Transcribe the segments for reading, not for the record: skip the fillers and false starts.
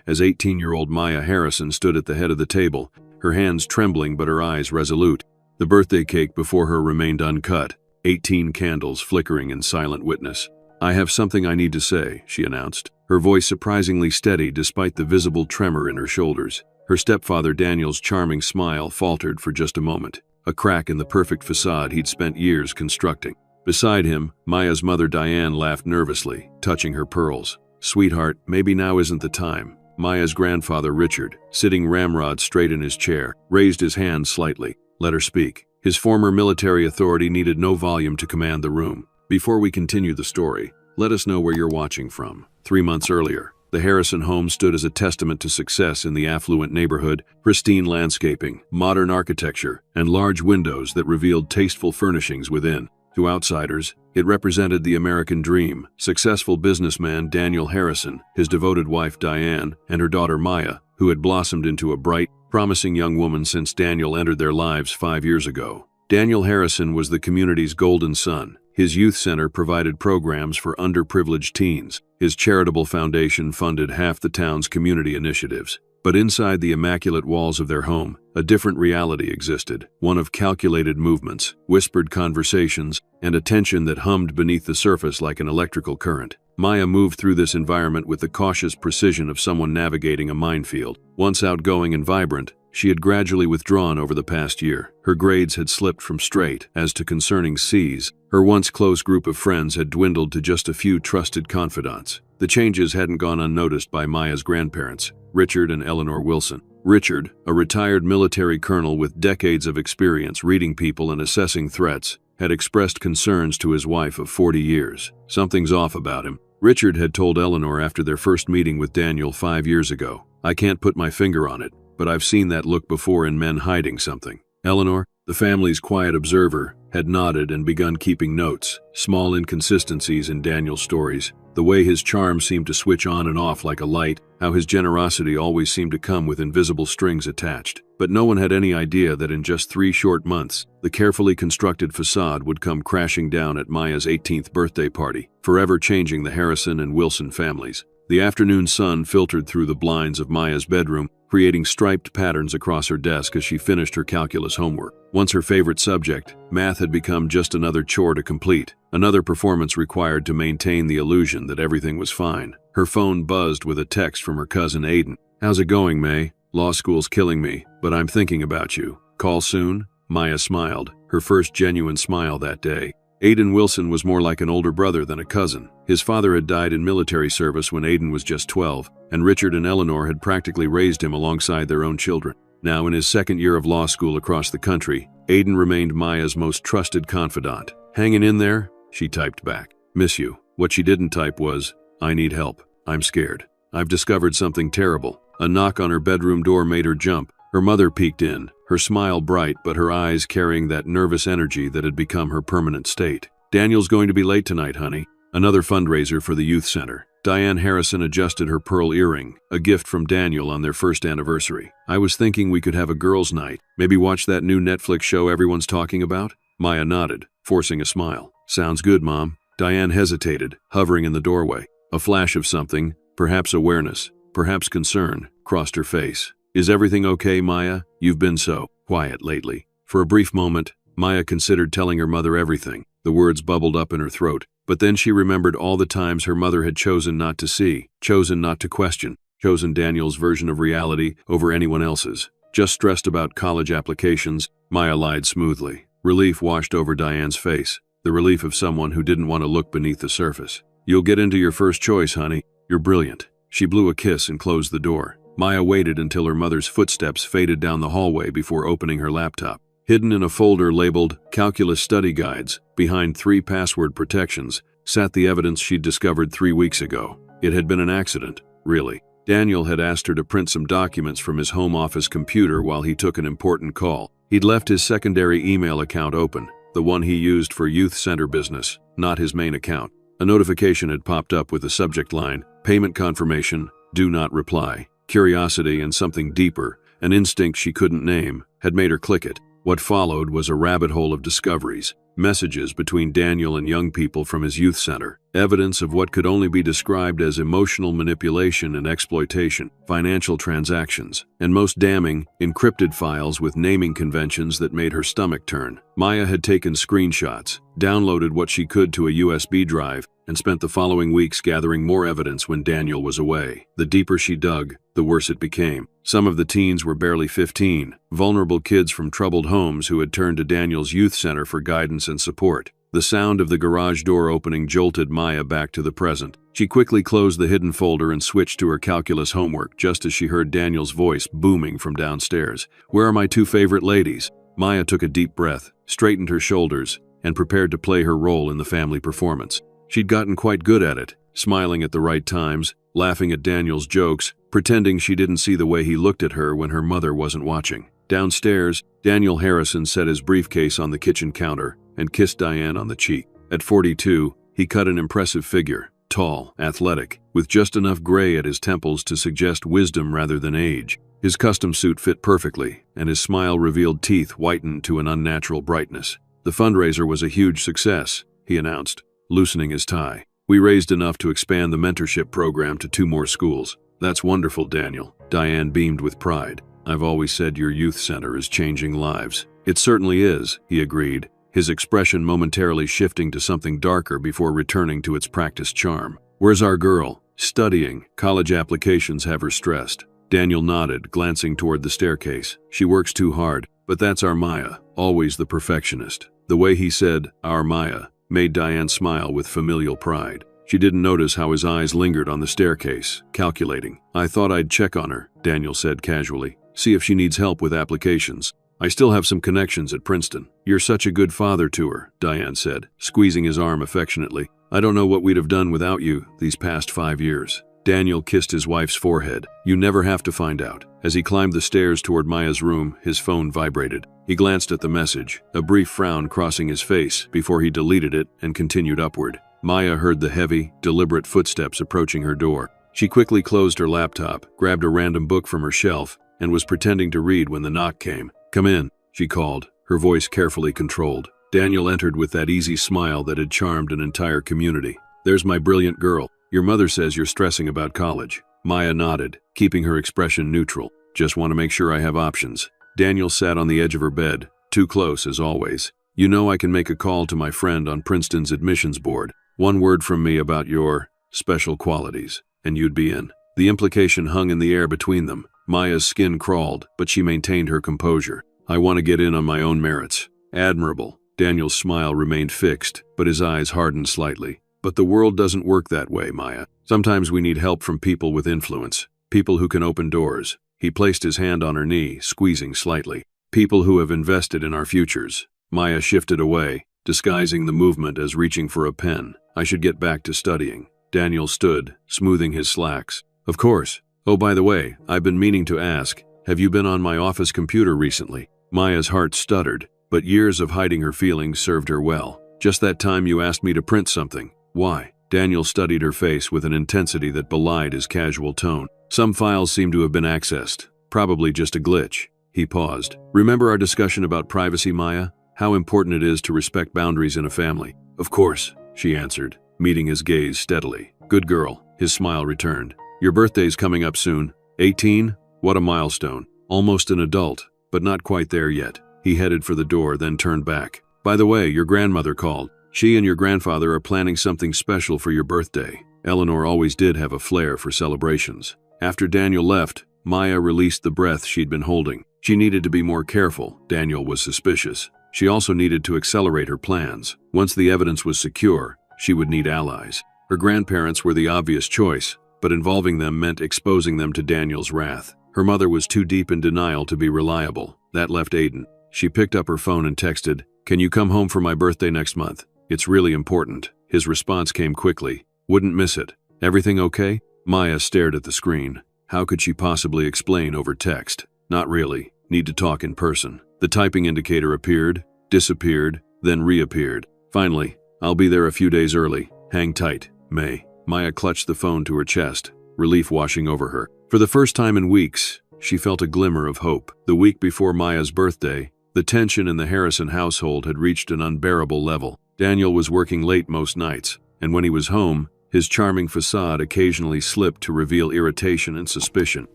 as 18-year-old Maya Harrison stood at the head of the table, her hands trembling but her eyes resolute. The birthday cake before her remained uncut, 18 candles flickering in silent witness. "I have something I need to say," she announced, her voice surprisingly steady despite the visible tremor in her shoulders. Her stepfather Daniel's charming smile faltered for just a moment, a crack in the perfect facade he'd spent years constructing. Beside him, Maya's mother Diane laughed nervously, touching her pearls. "Sweetheart, maybe now isn't the time." Maya's grandfather Richard, sitting ramrod straight in his chair, raised his hand slightly. "Let her speak." His former military authority needed no volume to command the room. "Before we continue the story, let us know where you're watching from." 3 months earlier, the Harrison home stood as a testament to success in the affluent neighborhood: pristine landscaping, modern architecture, and large windows that revealed tasteful furnishings within. To outsiders, it represented the American dream. Successful businessman Daniel Harrison, his devoted wife Diane, and her daughter Maya, who had blossomed into a bright, promising young woman since Daniel entered their lives 5 years ago. Daniel Harrison was the community's golden son. His youth center provided programs for underprivileged teens. His charitable foundation funded half the town's community initiatives. But inside the immaculate walls of their home, a different reality existed, one of calculated movements, whispered conversations, and a tension that hummed beneath the surface like an electrical current. Maya moved through this environment with the cautious precision of someone navigating a minefield. Once outgoing and vibrant, she had gradually withdrawn over the past year. Her grades had slipped from straight. As to concerning C's, her once close group of friends had dwindled to just a few trusted confidants. The changes hadn't gone unnoticed by Maya's grandparents, Richard and Eleanor Wilson. Richard, a retired military colonel with decades of experience reading people and assessing threats, had expressed concerns to his wife of 40 years. "Something's off about him." Richard had told Eleanor after their first meeting with Daniel 5 years ago. "I can't put my finger on it, but I've seen that look before in men hiding something." Eleanor, the family's quiet observer, had nodded and begun keeping notes, small inconsistencies in Daniel's stories, the way his charm seemed to switch on and off like a light, how his generosity always seemed to come with invisible strings attached. But no one had any idea that in just 3 short months, the carefully constructed facade would come crashing down at Maya's 18th birthday party, forever changing the Harrison and Wilson families. The afternoon sun filtered through the blinds of Maya's bedroom, creating striped patterns across her desk as she finished her calculus homework. Once her favorite subject, math had become just another chore to complete, another performance required to maintain the illusion that everything was fine. Her phone buzzed with a text from her cousin Aiden. "How's it going, May? Law school's killing me, but I'm thinking about you. Call soon?" Maya smiled, her first genuine smile that day. Aiden Wilson was more like an older brother than a cousin. His father had died in military service when Aiden was just 12, and Richard and Eleanor had practically raised him alongside their own children. Now in his second year of law school across the country, Aiden remained Maya's most trusted confidant. "Hanging in there?" she typed back. "Miss you." What she didn't type was, "I need help. I'm scared. I've discovered something terrible." A knock on her bedroom door made her jump. Her mother peeked in, her smile bright but her eyes carrying that nervous energy that had become her permanent state. "Daniel's going to be late tonight, honey." Another fundraiser for the youth center. Diane Harrison adjusted her pearl earring, a gift from Daniel on their first anniversary. "I was thinking we could have a girls' night. Maybe watch that new Netflix show everyone's talking about?" Maya nodded, forcing a smile. "Sounds good, Mom." Diane hesitated, hovering in the doorway. A flash of something, perhaps awareness, perhaps concern, crossed her face. "Is everything okay, Maya? You've been so quiet lately." For a brief moment, Maya considered telling her mother everything. The words bubbled up in her throat, but then she remembered all the times her mother had chosen not to see, chosen not to question, chosen Daniel's version of reality over anyone else's. "Just stressed about college applications," Maya lied smoothly. Relief washed over Diane's face, the relief of someone who didn't want to look beneath the surface. "You'll get into your first choice, honey. You're brilliant." She blew a kiss and closed the door. Maya waited until her mother's footsteps faded down the hallway before opening her laptop. Hidden in a folder labeled Calculus Study Guides, behind 3 password protections, sat the evidence she'd discovered 3 weeks ago. It had been an accident, really. Daniel had asked her to print some documents from his home office computer while he took an important call. He'd left his secondary email account open, the one he used for youth center business, not his main account. A notification had popped up with the subject line, "Payment confirmation, do not reply." Curiosity and something deeper, an instinct she couldn't name, had made her click it. What followed was a rabbit hole of discoveries, messages between Daniel and young people from his youth center, evidence of what could only be described as emotional manipulation and exploitation, financial transactions, and most damning, encrypted files with naming conventions that made her stomach turn. Maya had taken screenshots, downloaded what she could to a USB drive, and spent the following weeks gathering more evidence when Daniel was away. The deeper she dug, the worse it became. Some of the teens were barely 15, vulnerable kids from troubled homes who had turned to Daniel's youth center for guidance and support. The sound of the garage door opening jolted Maya back to the present. She quickly closed the hidden folder and switched to her calculus homework just as she heard Daniel's voice booming from downstairs. "Where are my two favorite ladies?" Maya took a deep breath, straightened her shoulders, and prepared to play her role in the family performance. She'd gotten quite good at it, smiling at the right times, laughing at Daniel's jokes, pretending she didn't see the way he looked at her when her mother wasn't watching. Downstairs, Daniel Harrison set his briefcase on the kitchen counter and kissed Diane on the cheek. At 42, he cut an impressive figure, tall, athletic, with just enough gray at his temples to suggest wisdom rather than age. His custom suit fit perfectly, and his smile revealed teeth whitened to an unnatural brightness. "The fundraiser was a huge success," he announced, loosening his tie. "We raised enough to expand the mentorship program to 2 more schools." "That's wonderful, Daniel." Diane beamed with pride. "I've always said your youth center is changing lives." "It certainly is," he agreed, his expression momentarily shifting to something darker before returning to its practiced charm. "Where's our girl?" "Studying. College applications have her stressed." Daniel nodded, glancing toward the staircase. "She works too hard, but that's our Maya, always the perfectionist." The way he said, "our Maya," made Diane smile with familial pride. She didn't notice how his eyes lingered on the staircase, calculating. "I thought I'd check on her," Daniel said casually. "See if she needs help with applications. I still have some connections at Princeton." "You're such a good father to her," Diane said, squeezing his arm affectionately. "I don't know what we'd have done without you these past 5 years." Daniel kissed his wife's forehead. "You never have to find out." As he climbed the stairs toward Maya's room, his phone vibrated. He glanced at the message, a brief frown crossing his face before he deleted it and continued upward. Maya heard the heavy, deliberate footsteps approaching her door. She quickly closed her laptop, grabbed a random book from her shelf, and was pretending to read when the knock came. "Come in," she called, her voice carefully controlled. Daniel entered with that easy smile that had charmed an entire community. "There's my brilliant girl. Your mother says you're stressing about college." Maya nodded, keeping her expression neutral. "Just want to make sure I have options." Daniel sat on the edge of her bed, too close as always. "You know I can make a call to my friend on Princeton's admissions board. One word from me about your special qualities, and you'd be in." The implication hung in the air between them. Maya's skin crawled, but she maintained her composure. "I want to get in on my own merits." "Admirable." Daniel's smile remained fixed, but his eyes hardened slightly. "But the world doesn't work that way, Maya. Sometimes we need help from people with influence, people who can open doors." He placed his hand on her knee, squeezing slightly. "People who have invested in our futures." Maya shifted away, disguising the movement as reaching for a pen. "I should get back to studying." Daniel stood, smoothing his slacks. "Of course. Oh, by the way, I've been meaning to ask, have you been on my office computer recently?" Maya's heart stuttered, but years of hiding her feelings served her well. "Just that time you asked me to print something." "Why?" Daniel studied her face with an intensity that belied his casual tone. "Some files seem to have been accessed. Probably just a glitch." He paused. "Remember our discussion about privacy, Maya? How important it is to respect boundaries in a family." "Of course," she answered, meeting his gaze steadily. "Good girl." His smile returned. "Your birthday's coming up soon. 18? What a milestone. Almost an adult, but not quite there yet." He headed for the door, then turned back. "By the way, your grandmother called. She and your grandfather are planning something special for your birthday." Eleanor always did have a flair for celebrations. After Daniel left, Maya released the breath she'd been holding. She needed to be more careful. Daniel was suspicious. She also needed to accelerate her plans. Once the evidence was secure, she would need allies. Her grandparents were the obvious choice, but involving them meant exposing them to Daniel's wrath. Her mother was too deep in denial to be reliable. That left Aiden. She picked up her phone and texted, "Can you come home for my birthday next month? It's really important." His response came quickly. "Wouldn't miss it. Everything okay?" Maya stared at the screen. How could she possibly explain over text? Not really. Need to talk in person. The typing indicator appeared, disappeared, then reappeared. Finally, "I'll be there a few days early. Hang tight, May." Maya clutched the phone to her chest, relief washing over her. For the first time in weeks, she felt a glimmer of hope. The week before Maya's birthday, The tension in the Harrison household had reached an unbearable level. Daniel was working late most nights, and when he was home, his charming facade occasionally slipped to reveal irritation and suspicion.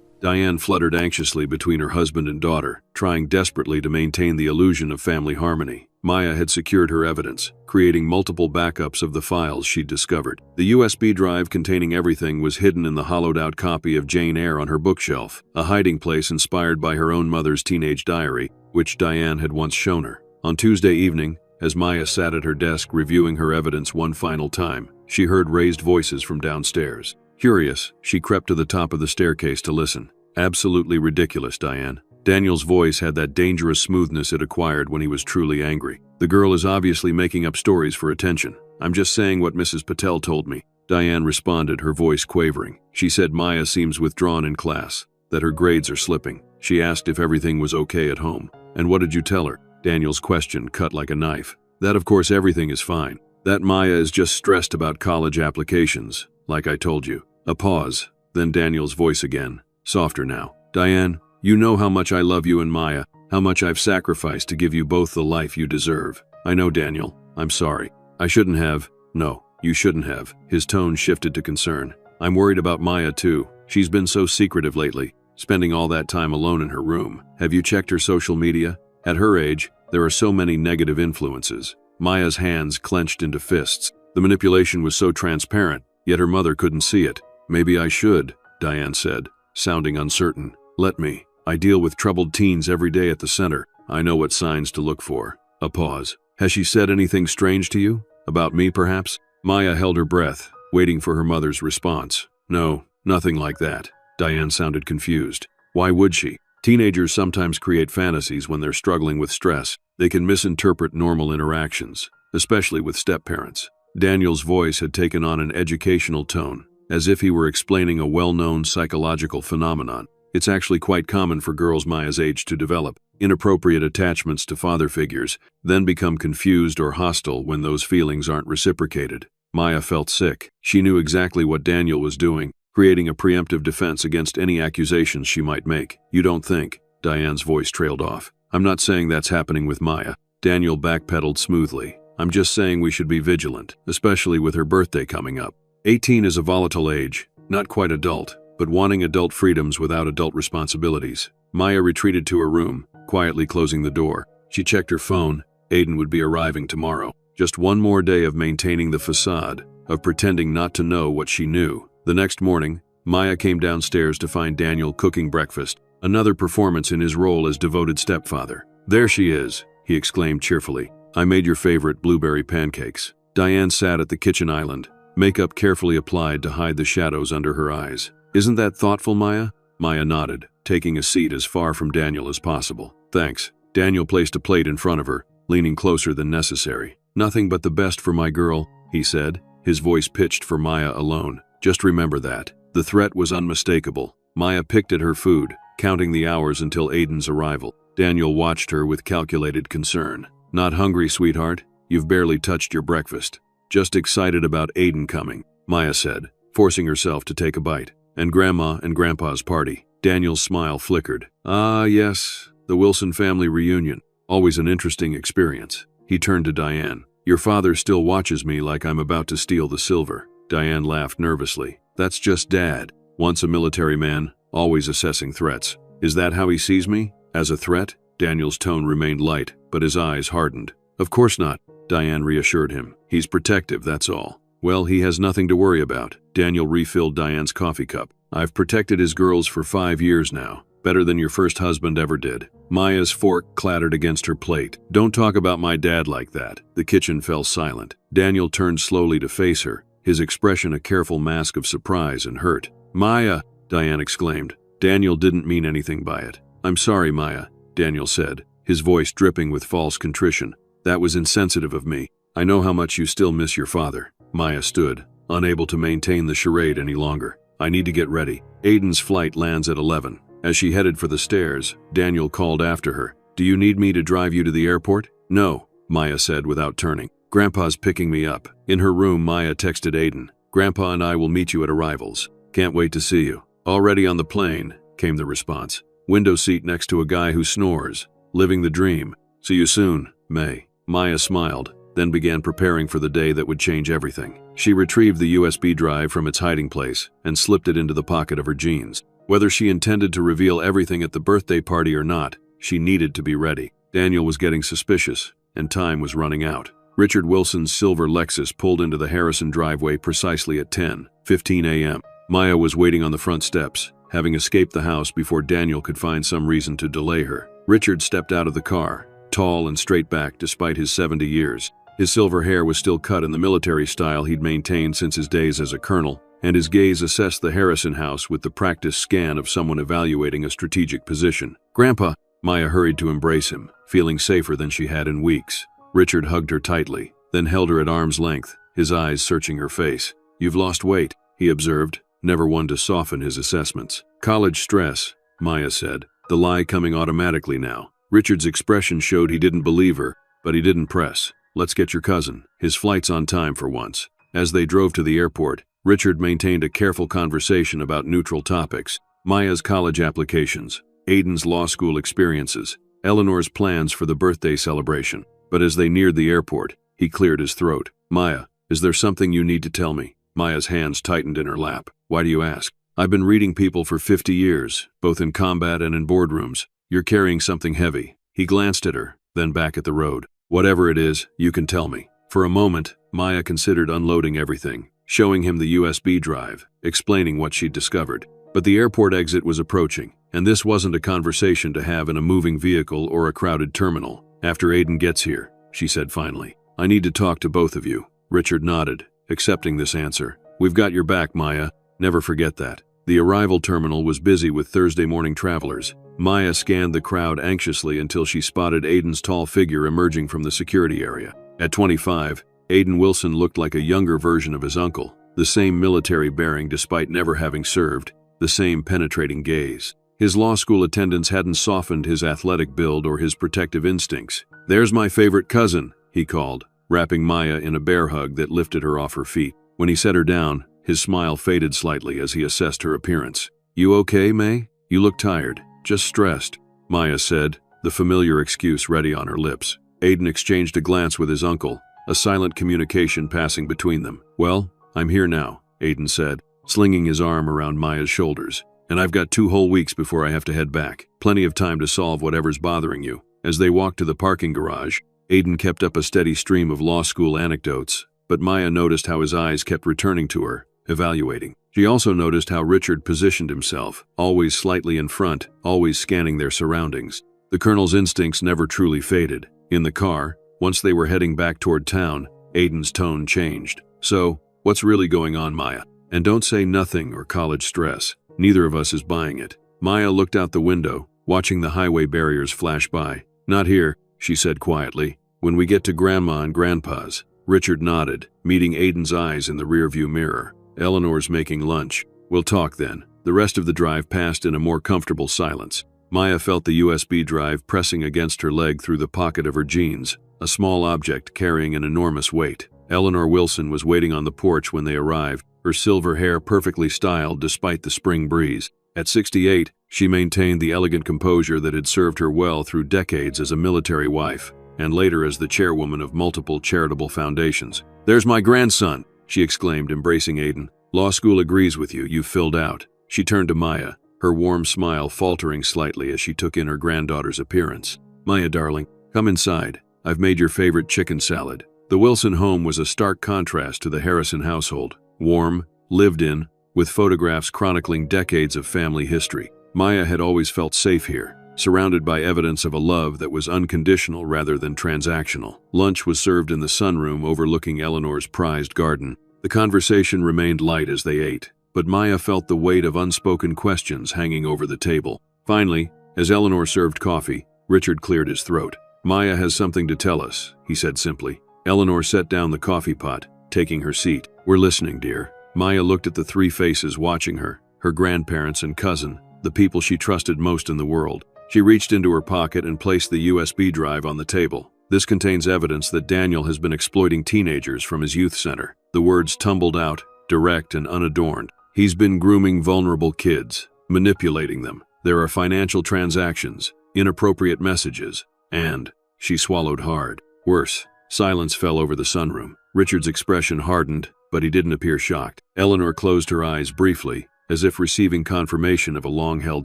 Diane fluttered anxiously between her husband and daughter, trying desperately to maintain the illusion of family harmony. Maya had secured her evidence, creating multiple backups of the files she'd discovered. The USB drive containing everything was hidden in the hollowed-out copy of Jane Eyre on her bookshelf, a hiding place inspired by her own mother's teenage diary, which Diane had once shown her. On Tuesday evening, as Maya sat at her desk reviewing her evidence one final time, she heard raised voices from downstairs. Curious, she crept to the top of the staircase to listen. Absolutely ridiculous, Diane. Daniel's voice had that dangerous smoothness it acquired when he was truly angry. The girl is obviously making up stories for attention. I'm just saying what Mrs. Patel told me. Diane responded, her voice quavering. She said Maya seems withdrawn in class, that her grades are slipping. She asked if everything was okay at home. And what did you tell her? Daniel's question cut like a knife. That of course everything is fine. That Maya is just stressed about college applications, like I told you. A pause, then Daniel's voice again, softer now. Diane, you know how much I love you and Maya, how much I've sacrificed to give you both the life you deserve. I know, Daniel. I'm sorry. I shouldn't have. No, you shouldn't have. His tone shifted to concern. I'm worried about Maya too. She's been so secretive lately, spending all that time alone in her room. Have you checked her social media? At her age, there are so many negative influences. Maya's hands clenched into fists. The manipulation was so transparent, yet her mother couldn't see it. Maybe I should, Diane said, sounding uncertain. Let me. I deal with troubled teens every day at the center. I know what signs to look for. A pause. Has she said anything strange to you? About me, perhaps? Maya held her breath, waiting for her mother's response. No, nothing like that. Diane sounded confused. Why would she? Teenagers sometimes create fantasies when they're struggling with stress. They can misinterpret normal interactions, especially with step-parents. Daniel's voice had taken on an educational tone, as if he were explaining a well-known psychological phenomenon. It's actually quite common for girls Maya's age to develop inappropriate attachments to father figures, then become confused or hostile when those feelings aren't reciprocated. Maya felt sick. She knew exactly what Daniel was doing, creating a preemptive defense against any accusations she might make. You don't think? Diane's voice trailed off. I'm not saying that's happening with Maya. Daniel backpedaled smoothly. I'm just saying we should be vigilant, especially with her birthday coming up. 18 is a volatile age, not quite adult, but wanting adult freedoms without adult responsibilities. Maya retreated to her room, quietly closing the door. She checked her phone. Aiden would be arriving tomorrow. Just one more day of maintaining the facade, of pretending not to know what she knew. The next morning, Maya came downstairs to find Daniel cooking breakfast, another performance in his role as devoted stepfather. There she is, he exclaimed cheerfully. I made your favorite blueberry pancakes. Diane sat at the kitchen island, makeup carefully applied to hide the shadows under her eyes. Isn't that thoughtful, Maya? Maya nodded, taking a seat as far from Daniel as possible. Thanks. Daniel placed a plate in front of her, leaning closer than necessary. Nothing but the best for my girl, he said, his voice pitched for Maya alone. Just remember that. The threat was unmistakable. Maya picked at her food, counting the hours until Aiden's arrival. Daniel watched her with calculated concern. Not hungry, sweetheart? You've barely touched your breakfast. Just excited about Aiden coming, Maya said, forcing herself to take a bite. And Grandma and Grandpa's party. Daniel's smile flickered. Ah, yes, the Wilson family reunion. Always an interesting experience. He turned to Diane. Your father still watches me like I'm about to steal the silver. Diane laughed nervously. That's just Dad. Once a military man, always assessing threats. Is that how he sees me? As a threat? Daniel's tone remained light, but his eyes hardened. Of course not, Diane reassured him. He's protective, that's all. Well, he has nothing to worry about. Daniel refilled Diane's coffee cup. I've protected his girls for 5 years now. Better than your first husband ever did. Maya's fork clattered against her plate. Don't talk about my dad like that. The kitchen fell silent. Daniel turned slowly to face her, his expression a careful mask of surprise and hurt. Maya, Diane exclaimed. Daniel didn't mean anything by it. I'm sorry, Maya, Daniel said, his voice dripping with false contrition. That was insensitive of me. I know how much you still miss your father. Maya stood, unable to maintain the charade any longer. I need to get ready. Aiden's flight lands at 11. As she headed for the stairs, Daniel called after her. Do you need me to drive you to the airport? No, Maya said without turning. Grandpa's picking me up. In her room, Maya texted Aiden. Grandpa and I will meet you at arrivals. Can't wait to see you. Already on the plane, came the response. Window seat next to a guy who snores. Living the dream. See you soon, May. Maya smiled, then began preparing for the day that would change everything. She retrieved the USB drive from its hiding place and slipped it into the pocket of her jeans. Whether she intended to reveal everything at the birthday party or not, she needed to be ready. Daniel was getting suspicious, and time was running out. Richard Wilson's silver Lexus pulled into the Harrison driveway precisely at 10:15 a.m. Maya was waiting on the front steps, having escaped the house before Daniel could find some reason to delay her. Richard stepped out of the car, tall and straight-backed despite his 70 years. His silver hair was still cut in the military style he'd maintained since his days as a colonel, and his gaze assessed the Harrison house with the practiced scan of someone evaluating a strategic position. "Grandpa!" Maya hurried to embrace him, feeling safer than she had in weeks. Richard hugged her tightly, then held her at arm's length, his eyes searching her face. "You've lost weight," he observed, never one to soften his assessments. "College stress," Maya said, the lie coming automatically now. Richard's expression showed he didn't believe her, but he didn't press. "Let's get your cousin. His flight's on time for once." As they drove to the airport, Richard maintained a careful conversation about neutral topics: Maya's college applications, Aiden's law school experiences, Eleanor's plans for the birthday celebration. But as they neared the airport, he cleared his throat. "Maya, is there something you need to tell me?" Maya's hands tightened in her lap. "Why do you ask?" "I've been reading people for 50 years, both in combat and in boardrooms. You're carrying something heavy." He glanced at her, then back at the road. "Whatever it is, you can tell me." For a moment, Maya considered unloading everything, showing him the USB drive, explaining what she'd discovered. But the airport exit was approaching, and this wasn't a conversation to have in a moving vehicle or a crowded terminal. "After Aiden gets here," she said finally. "I need to talk to both of you." Richard nodded, accepting this answer. "We've got your back, Maya. Never forget that." The arrival terminal was busy with Thursday morning travelers. Maya scanned the crowd anxiously until she spotted Aiden's tall figure emerging from the security area. At 25, Aiden Wilson looked like a younger version of his uncle, the same military bearing despite never having served, the same penetrating gaze. His law school attendance hadn't softened his athletic build or his protective instincts. "There's my favorite cousin," he called, wrapping Maya in a bear hug that lifted her off her feet. When he set her down, his smile faded slightly as he assessed her appearance. "You okay, May? You look tired. Just stressed," Maya said, the familiar excuse ready on her lips. Aiden exchanged a glance with his uncle, a silent communication passing between them. "Well, I'm here now," Aiden said, slinging his arm around Maya's shoulders. "And I've got 2 whole weeks before I have to head back. Plenty of time to solve whatever's bothering you." As they walked to the parking garage, Aiden kept up a steady stream of law school anecdotes, but Maya noticed how his eyes kept returning to her, evaluating. She also noticed how Richard positioned himself, always slightly in front, always scanning their surroundings. The colonel's instincts never truly faded. In the car, once they were heading back toward town, Aiden's tone changed. "So, what's really going on, Maya? And don't say nothing or college stress. Neither of us is buying it." Maya looked out the window, watching the highway barriers flash by. "Not here," she said quietly. "When we get to Grandma and Grandpa's." Richard nodded, meeting Aiden's eyes in the rearview mirror. "Eleanor's making lunch. We'll talk then." The rest of the drive passed in a more comfortable silence. Maya felt the USB drive pressing against her leg through the pocket of her jeans, a small object carrying an enormous weight. Eleanor Wilson was waiting on the porch when they arrived, her silver hair perfectly styled despite the spring breeze. At 68, she maintained the elegant composure that had served her well through decades as a military wife, and later as the chairwoman of multiple charitable foundations. "There's my grandson," she exclaimed, embracing Aiden. "Law school agrees with you, you've filled out." She turned to Maya, her warm smile faltering slightly as she took in her granddaughter's appearance. "Maya, darling, come inside. I've made your favorite chicken salad." The Wilson home was a stark contrast to the Harrison household. Warm, lived in, with photographs chronicling decades of family history. Maya had always felt safe here, surrounded by evidence of a love that was unconditional rather than transactional. Lunch was served in the sunroom overlooking Eleanor's prized garden. The conversation remained light as they ate, but Maya felt the weight of unspoken questions hanging over the table. Finally, as Eleanor served coffee, Richard cleared his throat. "Maya has something to tell us," he said simply. Eleanor set down the coffee pot, taking her seat. "We're listening, dear." Maya looked at the 3 faces watching her, her grandparents and cousin, the people she trusted most in the world. She reached into her pocket and placed the USB drive on the table. "This contains evidence that Daniel has been exploiting teenagers from his youth center." The words tumbled out, direct and unadorned. "He's been grooming vulnerable kids, manipulating them. There are financial transactions, inappropriate messages, and," She swallowed hard. Worse. Silence fell over the sunroom. Richard's expression hardened, but he didn't appear shocked. Eleanor closed her eyes briefly, as if receiving confirmation of a long-held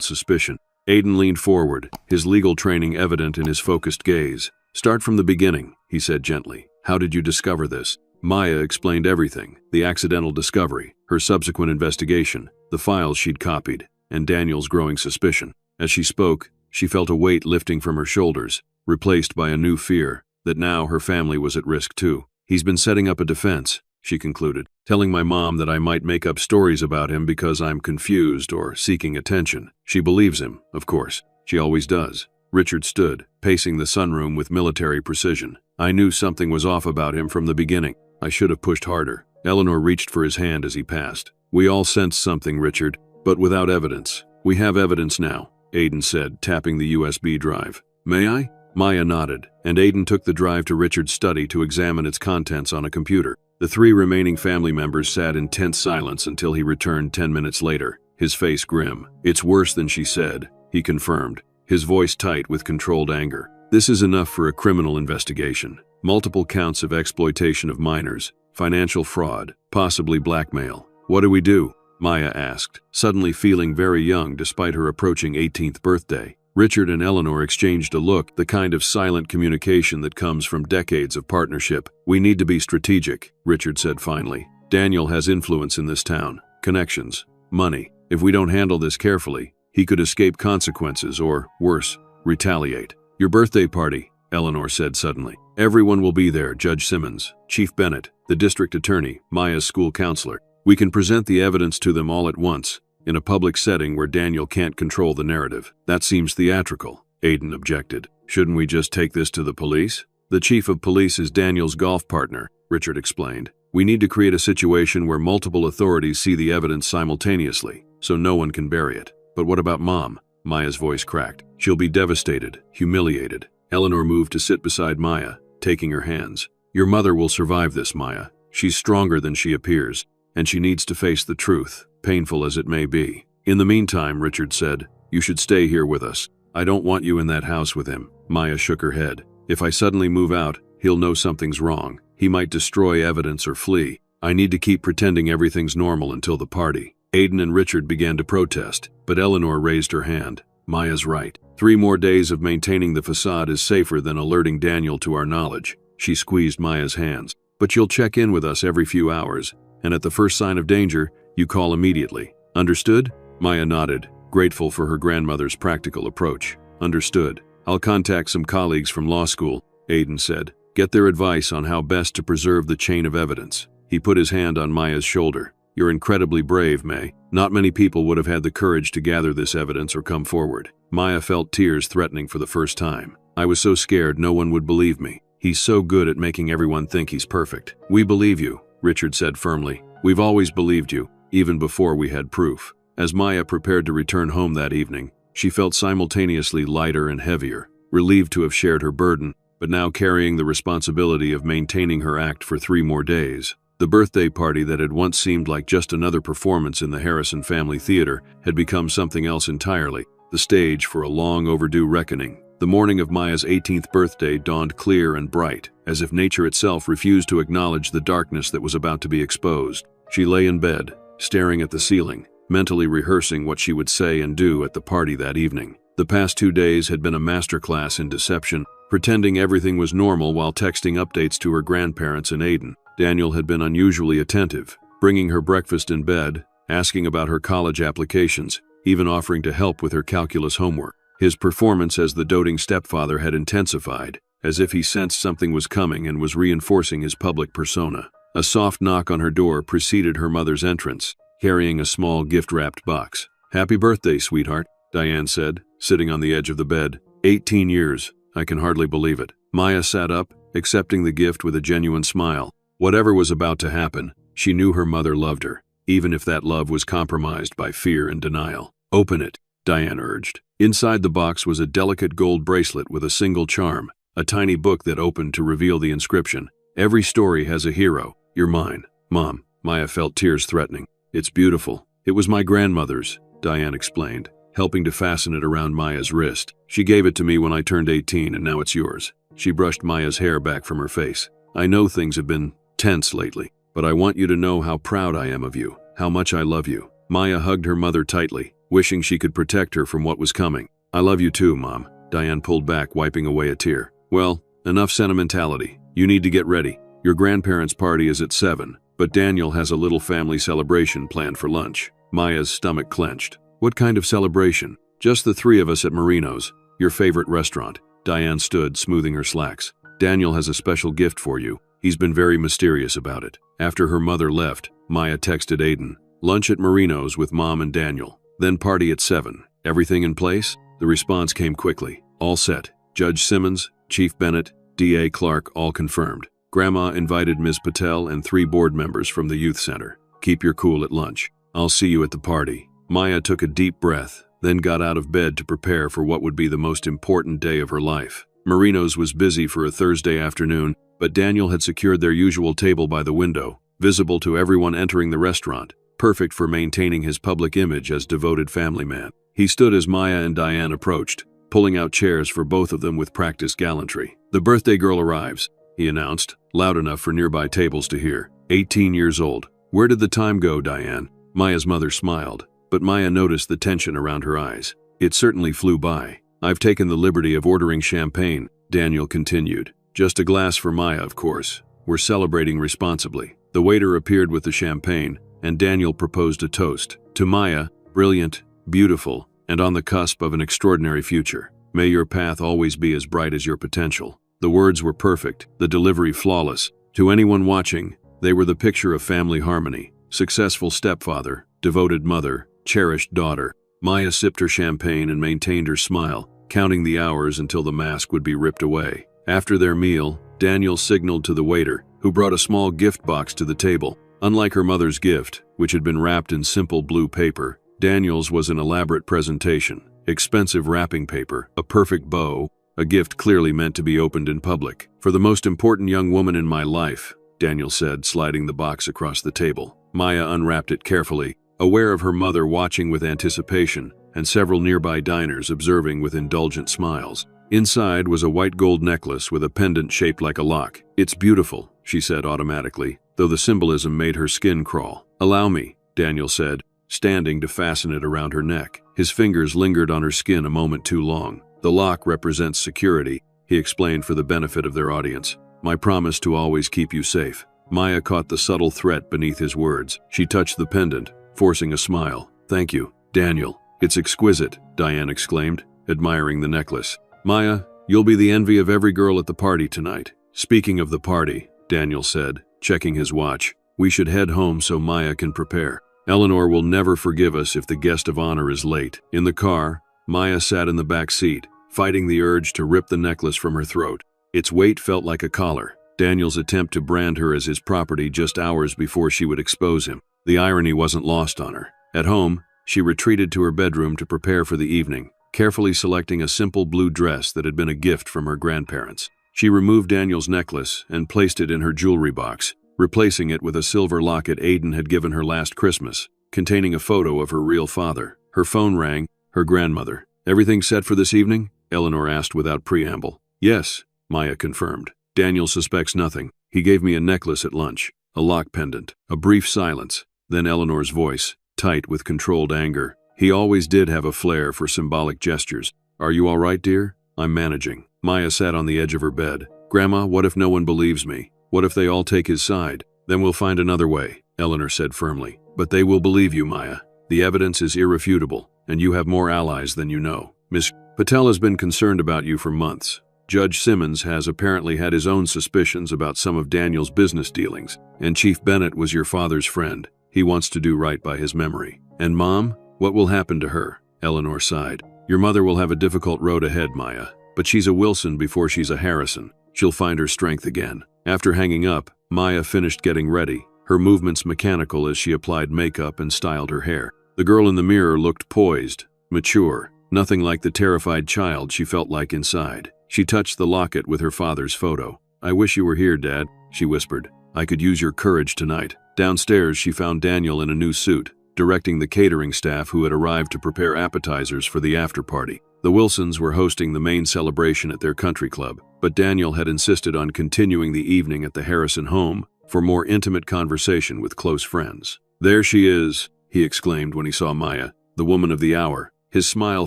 suspicion. Aiden leaned forward, his legal training evident in his focused gaze. "Start from the beginning," he said gently. "How did you discover this?" Maya explained everything: the accidental discovery, her subsequent investigation, the files she'd copied, and Daniel's growing suspicion. As she spoke, she felt a weight lifting from her shoulders, replaced by a new fear that now her family was at risk too. "He's been setting up a defense," she concluded, "telling my mom that I might make up stories about him because I'm confused or seeking attention. She believes him, of course. She always does." Richard stood, pacing the sunroom with military precision. "I knew something was off about him from the beginning. I should have pushed harder." Eleanor reached for his hand as he passed. "We all sensed something, Richard, but without evidence." "We have evidence now," Aiden said, tapping the USB drive. "May I?" Maya nodded, and Aiden took the drive to Richard's study to examine its contents on a computer. The 3 remaining family members sat in tense silence until he returned 10 minutes later, his face grim. "It's worse than she said," he confirmed, his voice tight with controlled anger. "This is enough for a criminal investigation. Multiple counts of exploitation of minors, financial fraud, possibly blackmail. What do we do?" Maya asked, suddenly feeling very young despite her approaching 18th birthday. Richard and Eleanor exchanged a look, the kind of silent communication that comes from decades of partnership. "We need to be strategic," Richard said finally. "Daniel has influence in this town, connections, money. If we don't handle this carefully, he could escape consequences or, worse, retaliate." "Your birthday party," Eleanor said suddenly. "Everyone will be there: Judge Simmons, Chief Bennett, the district attorney, Maya's school counselor. We can present the evidence to them all at once, in a public setting where Daniel can't control the narrative." "That seems theatrical," Aiden objected. "Shouldn't we just take this to the police?" "The chief of police is Daniel's golf partner," Richard explained. "We need to create a situation where multiple authorities see the evidence simultaneously, so no one can bury it." "But what about Mom?" Maya's voice cracked. "She'll be devastated, humiliated." Eleanor moved to sit beside Maya, taking her hands. "Your mother will survive this, Maya. She's stronger than she appears, and she needs to face the truth, painful as it may be." "In the meantime," Richard said, "you should stay here with us. I don't want you in that house with him." Maya shook her head. "If I suddenly move out, he'll know something's wrong. He might destroy evidence or flee. I need to keep pretending everything's normal until the party." Aiden and Richard began to protest, but Eleanor raised her hand. "Maya's right. 3 more days of maintaining the facade is safer than alerting Daniel to our knowledge." She squeezed Maya's hands. "But you'll check in with us every few hours, and at the first sign of danger, you call immediately. Understood?" Maya nodded, grateful for her grandmother's practical approach. "Understood. I'll contact some colleagues from law school," Aiden said. "Get their advice on how best to preserve the chain of evidence." He put his hand on Maya's shoulder. "You're incredibly brave, May. Not many people would have had the courage to gather this evidence or come forward." Maya felt tears threatening for the first time. "I was so scared no one would believe me. He's so good at making everyone think he's perfect." "We believe you," Richard said firmly. "We've always believed you, even before we had proof." As Maya prepared to return home that evening, she felt simultaneously lighter and heavier, relieved to have shared her burden, but now carrying the responsibility of maintaining her act for 3 more days. The birthday party that had once seemed like just another performance in the Harrison family theater had become something else entirely, the stage for a long overdue reckoning. The morning of Maya's 18th birthday dawned clear and bright, as if nature itself refused to acknowledge the darkness that was about to be exposed. She lay in bed, staring at the ceiling, mentally rehearsing what she would say and do at the party that evening. The past 2 days had been a masterclass in deception, pretending everything was normal while texting updates to her grandparents and Aiden. Daniel had been unusually attentive, bringing her breakfast in bed, asking about her college applications, even offering to help with her calculus homework. His performance as the doting stepfather had intensified, as if he sensed something was coming and was reinforcing his public persona. A soft knock on her door preceded her mother's entrance, carrying a small gift-wrapped box. "Happy birthday, sweetheart," Diane said, sitting on the edge of the bed. 18 years. I can hardly believe it." Maya sat up, accepting the gift with a genuine smile. Whatever was about to happen, she knew her mother loved her, even if that love was compromised by fear and denial. "Open it," Diane urged. Inside the box was a delicate gold bracelet with a single charm, a tiny book that opened to reveal the inscription. "Every story has a hero. You're mine, Mom." Maya felt tears threatening. "It's beautiful. It was my grandmother's," Diane explained, helping to fasten it around Maya's wrist. "She gave it to me when I turned 18, and now it's yours." She brushed Maya's hair back from her face. I know things have been tense lately, but I want you to know how proud I am of you, how much I love you. Maya hugged her mother tightly, wishing she could protect her from what was coming. I love you too, Mom. Diane pulled back, wiping away a tear. Well, enough sentimentality. You need to get ready. Your grandparents' party is at 7, but Daniel has a little family celebration planned for lunch. Maya's stomach clenched. What kind of celebration? Just the 3 of us at Marino's, your favorite restaurant. Diane stood, smoothing her slacks. Daniel has a special gift for you. He's been very mysterious about it. After her mother left, Maya texted Aiden. Lunch at Marino's with Mom and Daniel. Then party at 7. Everything in place? The response came quickly. All set. Judge Simmons, Chief Bennett, D.A. Clark, all confirmed. Grandma invited Ms. Patel and 3 board members from the youth center. Keep your cool at lunch. I'll see you at the party. Maya took a deep breath, then got out of bed to prepare for what would be the most important day of her life. Marino's was busy for a Thursday afternoon, but Daniel had secured their usual table by the window, visible to everyone entering the restaurant, perfect for maintaining his public image as devoted family man. He stood as Maya and Diane approached, pulling out chairs for both of them with practiced gallantry. The birthday girl arrives, he announced, loud enough for nearby tables to hear. 18 years old. Where did the time go, Diane? Maya's mother smiled, but Maya noticed the tension around her eyes. It certainly flew by. I've taken the liberty of ordering champagne, Daniel continued. Just a glass for Maya, of course. We're celebrating responsibly. The waiter appeared with the champagne, and Daniel proposed a toast. To Maya, brilliant, beautiful, and on the cusp of an extraordinary future. May your path always be as bright as your potential. The words were perfect, the delivery flawless. To anyone watching, they were the picture of family harmony. Successful stepfather, devoted mother, cherished daughter. Maya sipped her champagne and maintained her smile, counting the hours until the mask would be ripped away. After their meal, Daniel signaled to the waiter, who brought a small gift box to the table. Unlike her mother's gift, which had been wrapped in simple blue paper, Daniel's was an elaborate presentation. Expensive wrapping paper, a perfect bow, a gift clearly meant to be opened in public. For the most important young woman in my life, Daniel said, sliding the box across the table. Maya unwrapped it carefully, aware of her mother watching with anticipation and several nearby diners observing with indulgent smiles. Inside was a white gold necklace with a pendant shaped like a lock. It's beautiful, she said automatically, though the symbolism made her skin crawl. Allow me, Daniel said, standing to fasten it around her neck. His fingers lingered on her skin a moment too long. The lock represents security, he explained for the benefit of their audience. My promise to always keep you safe. Maya caught the subtle threat beneath his words. She touched the pendant, forcing a smile. Thank you, Daniel. It's exquisite, Diane exclaimed, admiring the necklace. Maya, you'll be the envy of every girl at the party tonight. Speaking of the party, Daniel said, checking his watch, we should head home so Maya can prepare. Eleanor will never forgive us if the guest of honor is late. In the car, Maya sat in the back seat, fighting the urge to rip the necklace from her throat. Its weight felt like a collar. Daniel's attempt to brand her as his property just hours before she would expose him. The irony wasn't lost on her. At home, she retreated to her bedroom to prepare for the evening, carefully selecting a simple blue dress that had been a gift from her grandparents. She removed Daniel's necklace and placed it in her jewelry box, replacing it with a silver locket Aiden had given her last Christmas, containing a photo of her real father. Her phone rang, her grandmother. Everything set for this evening? Eleanor asked without preamble. Yes, Maya confirmed. Daniel suspects nothing. He gave me a necklace at lunch, a lock pendant. A brief silence, then Eleanor's voice, tight with controlled anger. He always did have a flair for symbolic gestures. Are you all right, dear? I'm managing. Maya sat on the edge of her bed. Grandma, what if no one believes me? What if they all take his side? Then we'll find another way, Eleanor said firmly. But they will believe you, Maya. The evidence is irrefutable, and you have more allies than you know. Miss Patel has been concerned about you for months. Judge Simmons has apparently had his own suspicions about some of Daniel's business dealings, and Chief Bennett was your father's friend. He wants to do right by his memory. And Mom, what will happen to her? Eleanor sighed. Your mother will have a difficult road ahead, Maya, but she's a Wilson before she's a Harrison. She'll find her strength again. After hanging up, Maya finished getting ready, her movements mechanical as she applied makeup and styled her hair. The girl in the mirror looked poised, mature, nothing like the terrified child she felt like inside. She touched the locket with her father's photo. I wish you were here, Dad, she whispered. I could use your courage tonight. Downstairs, she found Daniel in a new suit, directing the catering staff who had arrived to prepare appetizers for the after-party. The Wilsons were hosting the main celebration at their country club, but Daniel had insisted on continuing the evening at the Harrison home for more intimate conversation with close friends. "There she is," he exclaimed when he saw Maya, the woman of the hour. His smile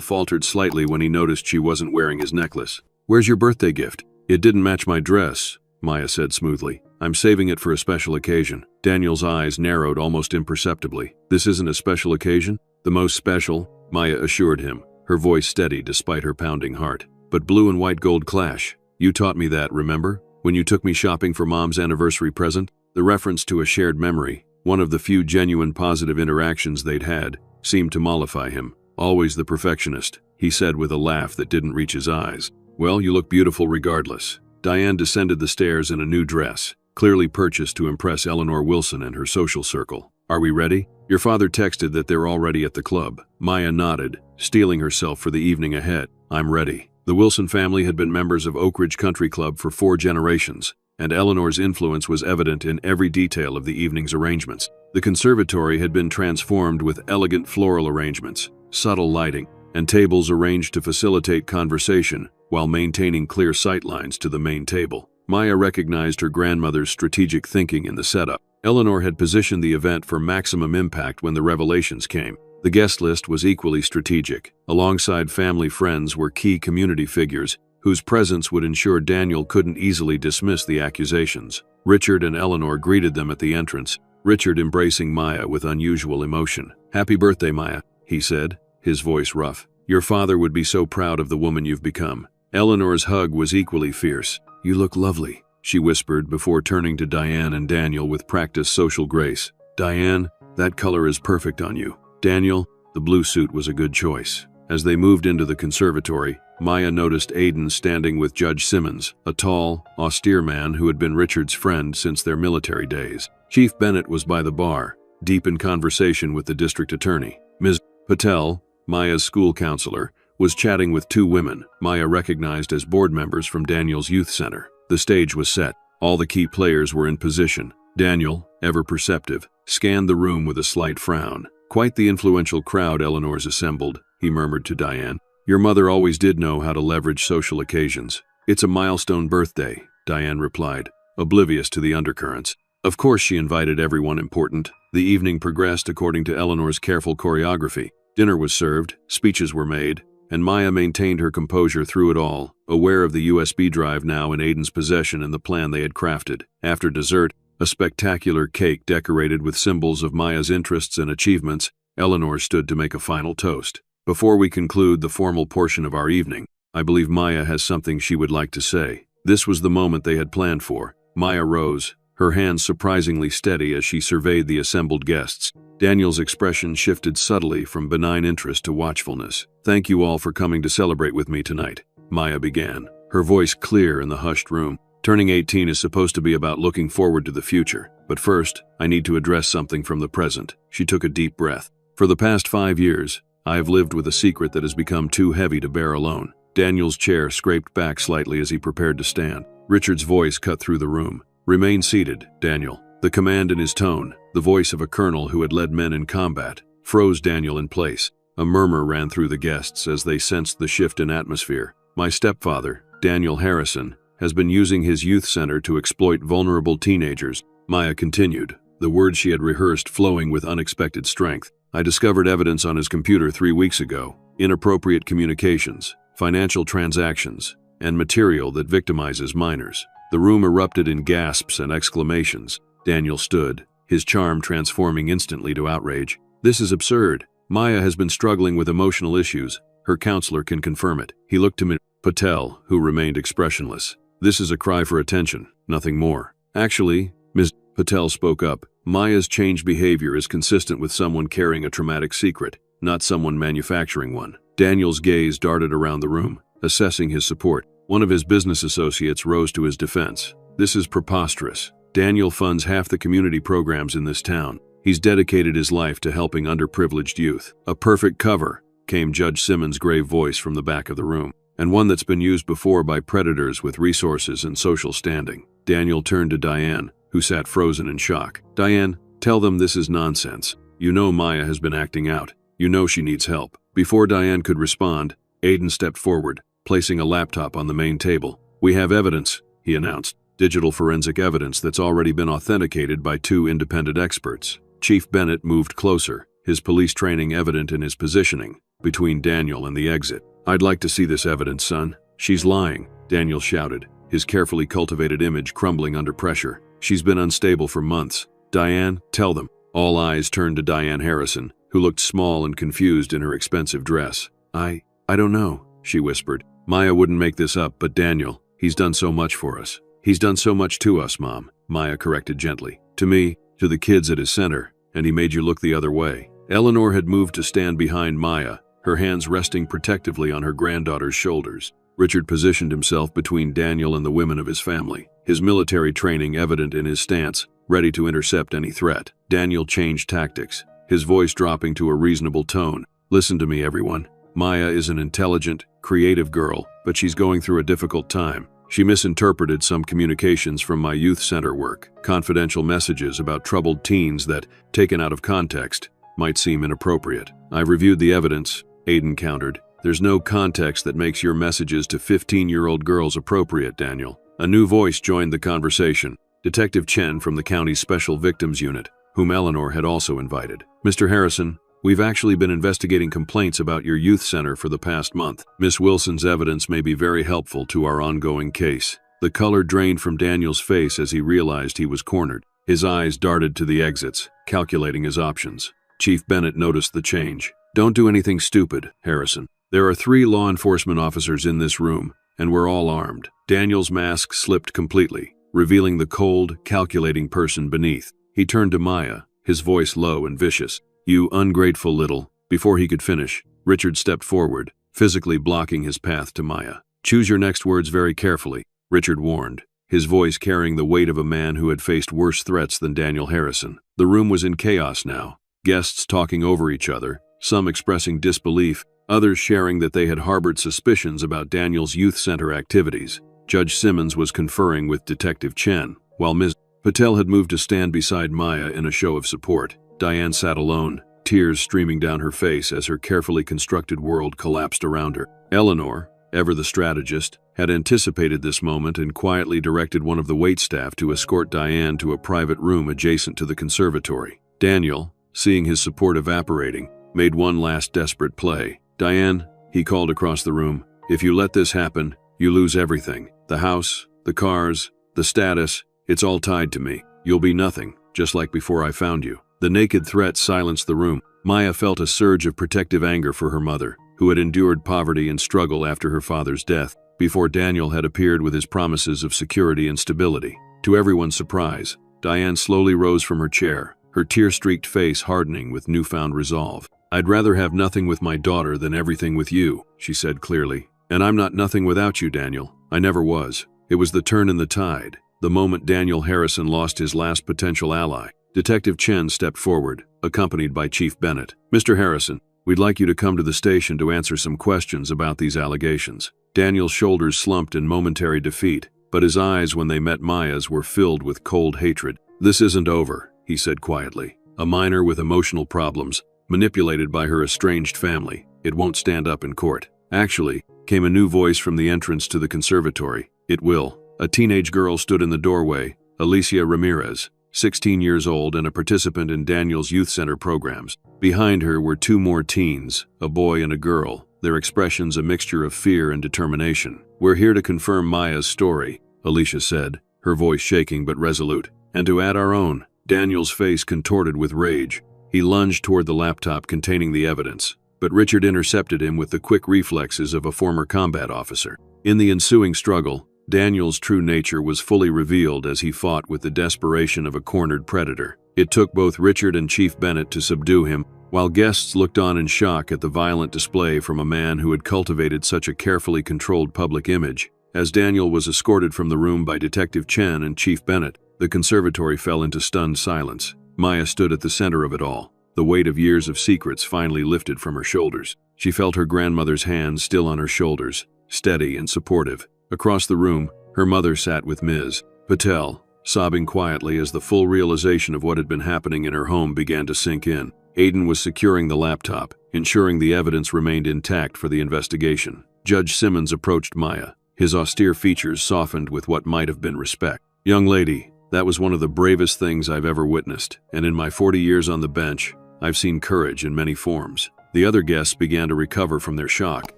faltered slightly when he noticed she wasn't wearing his necklace. "Where's your birthday gift?" "It didn't match my dress," Maya said smoothly. "I'm saving it for a special occasion." Daniel's eyes narrowed almost imperceptibly. "This isn't a special occasion?" "The most special," Maya assured him, her voice steady despite her pounding heart. "But blue and white gold clash. You taught me that, remember? When you took me shopping for Mom's anniversary present?" The reference to a shared memory, one of the few genuine positive interactions they'd had, seemed to mollify him. "Always the perfectionist," he said with a laugh that didn't reach his eyes. "Well, you look beautiful regardless." Diane descended the stairs in a new dress, clearly purchased to impress Eleanor Wilson and her social circle. "Are we ready?" "Your father texted that they're already at the club." Maya nodded, steeling herself for the evening ahead. "I'm ready." The Wilson family had been members of Oak Ridge Country Club for 4 generations, and Eleanor's influence was evident in every detail of the evening's arrangements. The conservatory had been transformed with elegant floral arrangements, subtle lighting, and tables arranged to facilitate conversation while maintaining clear sightlines to the main table. Maya recognized her grandmother's strategic thinking in the setup. Eleanor had positioned the event for maximum impact when the revelations came. The guest list was equally strategic. Alongside family friends were key community figures whose presence would ensure Daniel couldn't easily dismiss the accusations. Richard and Eleanor greeted them at the entrance, Richard embracing Maya with unusual emotion. "Happy birthday, Maya," he said, his voice rough. "Your father would be so proud of the woman you've become." Eleanor's hug was equally fierce. "You look lovely," she whispered before turning to Diane and Daniel with practiced social grace. "Diane, that color is perfect on you." "Daniel, the blue suit was a good choice." As they moved into the conservatory, Maya noticed Aidan standing with Judge Simmons, a tall, austere man who had been Richard's friend since their military days. Chief Bennett was by the bar, deep in conversation with the district attorney. Ms. Patel, Maya's school counselor, was chatting with 2 women Maya recognized as board members from Daniel's youth center. The stage was set. All the key players were in position. Daniel, ever perceptive, scanned the room with a slight frown. "Quite the influential crowd Eleanor's assembled," he murmured to Diane. "Your mother always did know how to leverage social occasions." "It's a milestone birthday," Diane replied, oblivious to the undercurrents. Of course she invited everyone important. The evening progressed according to Eleanor's careful choreography. Dinner was served, speeches were made, and Maya maintained her composure through it all, aware of the USB drive now in Aidan's possession and the plan they had crafted. After dessert, a spectacular cake decorated with symbols of Maya's interests and achievements, Eleanor stood to make a final toast. "Before we conclude the formal portion of our evening, I believe Maya has something she would like to say." This was the moment they had planned for. Maya rose, her hands surprisingly steady as she surveyed the assembled guests. Daniel's expression shifted subtly from benign interest to watchfulness. "Thank you all for coming to celebrate with me tonight," Maya began, her voice clear in the hushed room. "Turning 18 is supposed to be about looking forward to the future. But first, I need to address something from the present." She took a deep breath. "For the past 5 years, I have lived with a secret that has become too heavy to bear alone." Daniel's chair scraped back slightly as he prepared to stand. Richard's voice cut through the room. "Remain seated, Daniel." The command in his tone, the voice of a colonel who had led men in combat, froze Daniel in place. A murmur ran through the guests as they sensed the shift in atmosphere. "My stepfather, Daniel Harrison, has been using his youth center to exploit vulnerable teenagers," Maya continued, the words she had rehearsed flowing with unexpected strength. "I discovered evidence on his computer 3 weeks ago. Inappropriate communications, financial transactions, and material that victimizes minors." The room erupted in gasps and exclamations. Daniel stood, his charm transforming instantly to outrage. "This is absurd. Maya has been struggling with emotional issues. Her counselor can confirm it." He looked to Ms. Patel, who remained expressionless. "This is a cry for attention, nothing more." "Actually," Ms. Patel spoke up, "Maya's changed behavior is consistent with someone carrying a traumatic secret, not someone manufacturing one." Daniel's gaze darted around the room, assessing his support. One of his business associates rose to his defense. "This is preposterous. Daniel funds half the community programs in this town. He's dedicated his life to helping underprivileged youth." "A perfect cover," came Judge Simmons' grave voice from the back of the room, "and one that's been used before by predators with resources and social standing." Daniel turned to Diane, who sat frozen in shock. "Diane, tell them this is nonsense. You know Maya has been acting out. You know she needs help." Before Diane could respond, Aiden stepped forward, placing a laptop on the main table. "We have evidence," he announced. "Digital forensic evidence that's already been authenticated by 2 independent experts." Chief Bennett moved closer, his police training evident in his positioning between Daniel and the exit. "I'd like to see this evidence, son." "She's lying," Daniel shouted, his carefully cultivated image crumbling under pressure. "She's been unstable for months. Diane, tell them." All eyes turned to Diane Harrison, who looked small and confused in her expensive dress. I don't know," she whispered. "Maya wouldn't make this up, but Daniel, he's done so much for us." "He's done so much to us, Mom," Maya corrected gently. "To me, to the kids at his center, and he made you look the other way." Eleanor had moved to stand behind Maya, her hands resting protectively on her granddaughter's shoulders. Richard positioned himself between Daniel and the women of his family, his military training evident in his stance, ready to intercept any threat. Daniel changed tactics, his voice dropping to a reasonable tone. "Listen to me, everyone. Maya is an intelligent, creative girl, but she's going through a difficult time. She misinterpreted some communications from my youth center work, confidential messages about troubled teens that, taken out of context, might seem inappropriate. I've reviewed the evidence," Aiden countered. "There's no context that makes your messages to 15-year-old girls appropriate, Daniel." A new voice joined the conversation, Detective Chen from the county's Special Victims Unit, whom Eleanor had also invited. "Mr. Harrison, we've actually been investigating complaints about your youth center for the past month. Miss Wilson's evidence may be very helpful to our ongoing case." The color drained from Daniel's face as he realized he was cornered. His eyes darted to the exits, calculating his options. Chief Bennett noticed the change. "Don't do anything stupid, Harrison. There are 3 law enforcement officers in this room, and we're all armed." Daniel's mask slipped completely, revealing the cold, calculating person beneath. He turned to Maya, his voice low and vicious. "You ungrateful little..." Before he could finish, Richard stepped forward, physically blocking his path to Maya. "Choose your next words very carefully," Richard warned, his voice carrying the weight of a man who had faced worse threats than Daniel Harrison. The room was in chaos now, guests talking over each other, some expressing disbelief, others sharing that they had harbored suspicions about Daniel's youth center activities. Judge Simmons was conferring with Detective Chen, while Ms. Patel had moved to stand beside Maya in a show of support. Diane sat alone, tears streaming down her face as her carefully constructed world collapsed around her. Eleanor, ever the strategist, had anticipated this moment and quietly directed one of the waitstaff to escort Diane to a private room adjacent to the conservatory. Daniel, seeing his support evaporating, made one last desperate play. "Diane," he called across the room, "if you let this happen, you lose everything. The house, the cars, the status, it's all tied to me. You'll be nothing, just like before I found you." The naked threat silenced the room. Maya felt a surge of protective anger for her mother, who had endured poverty and struggle after her father's death, before Daniel had appeared with his promises of security and stability. To everyone's surprise, Diane slowly rose from her chair, her tear-streaked face hardening with newfound resolve. "I'd rather have nothing with my daughter than everything with you," she said clearly. "And I'm not nothing without you, Daniel. I never was." It was the turn in the tide, the moment Daniel Harrison lost his last potential ally. Detective Chen stepped forward, accompanied by Chief Bennett. "Mr. Harrison, we'd like you to come to the station to answer some questions about these allegations." Daniel's shoulders slumped in momentary defeat, but his eyes, when they met Maya's, were filled with cold hatred. "This isn't over," he said quietly. "A minor with emotional problems, manipulated by her estranged family. It won't stand up in court." "Actually," came a new voice from the entrance to the conservatory. "It will." A teenage girl stood in the doorway, Alicia Ramirez, 16 years old and a participant in Daniel's youth center programs. Behind her were 2 more teens, a boy and a girl, their expressions a mixture of fear and determination. "We're here to confirm Maya's story," Alicia said, her voice shaking but resolute. "And to add our own." Daniel's face contorted with rage. He lunged toward the laptop containing the evidence, but Richard intercepted him with the quick reflexes of a former combat officer. In the ensuing struggle, Daniel's true nature was fully revealed as he fought with the desperation of a cornered predator. It took both Richard and Chief Bennett to subdue him, while guests looked on in shock at the violent display from a man who had cultivated such a carefully controlled public image. As Daniel was escorted from the room by Detective Chen and Chief Bennett, the conservatory fell into stunned silence. Maya stood at the center of it all, the weight of years of secrets finally lifted from her shoulders. She felt her grandmother's hand still on her shoulders, steady and supportive. Across the room, her mother sat with Ms. Patel, sobbing quietly as the full realization of what had been happening in her home began to sink in. Aiden was securing the laptop, ensuring the evidence remained intact for the investigation. Judge Simmons approached Maya, his austere features softened with what might have been respect. "Young lady, that was one of the bravest things I've ever witnessed, and in my 40 years on the bench, I've seen courage in many forms." The other guests began to recover from their shock,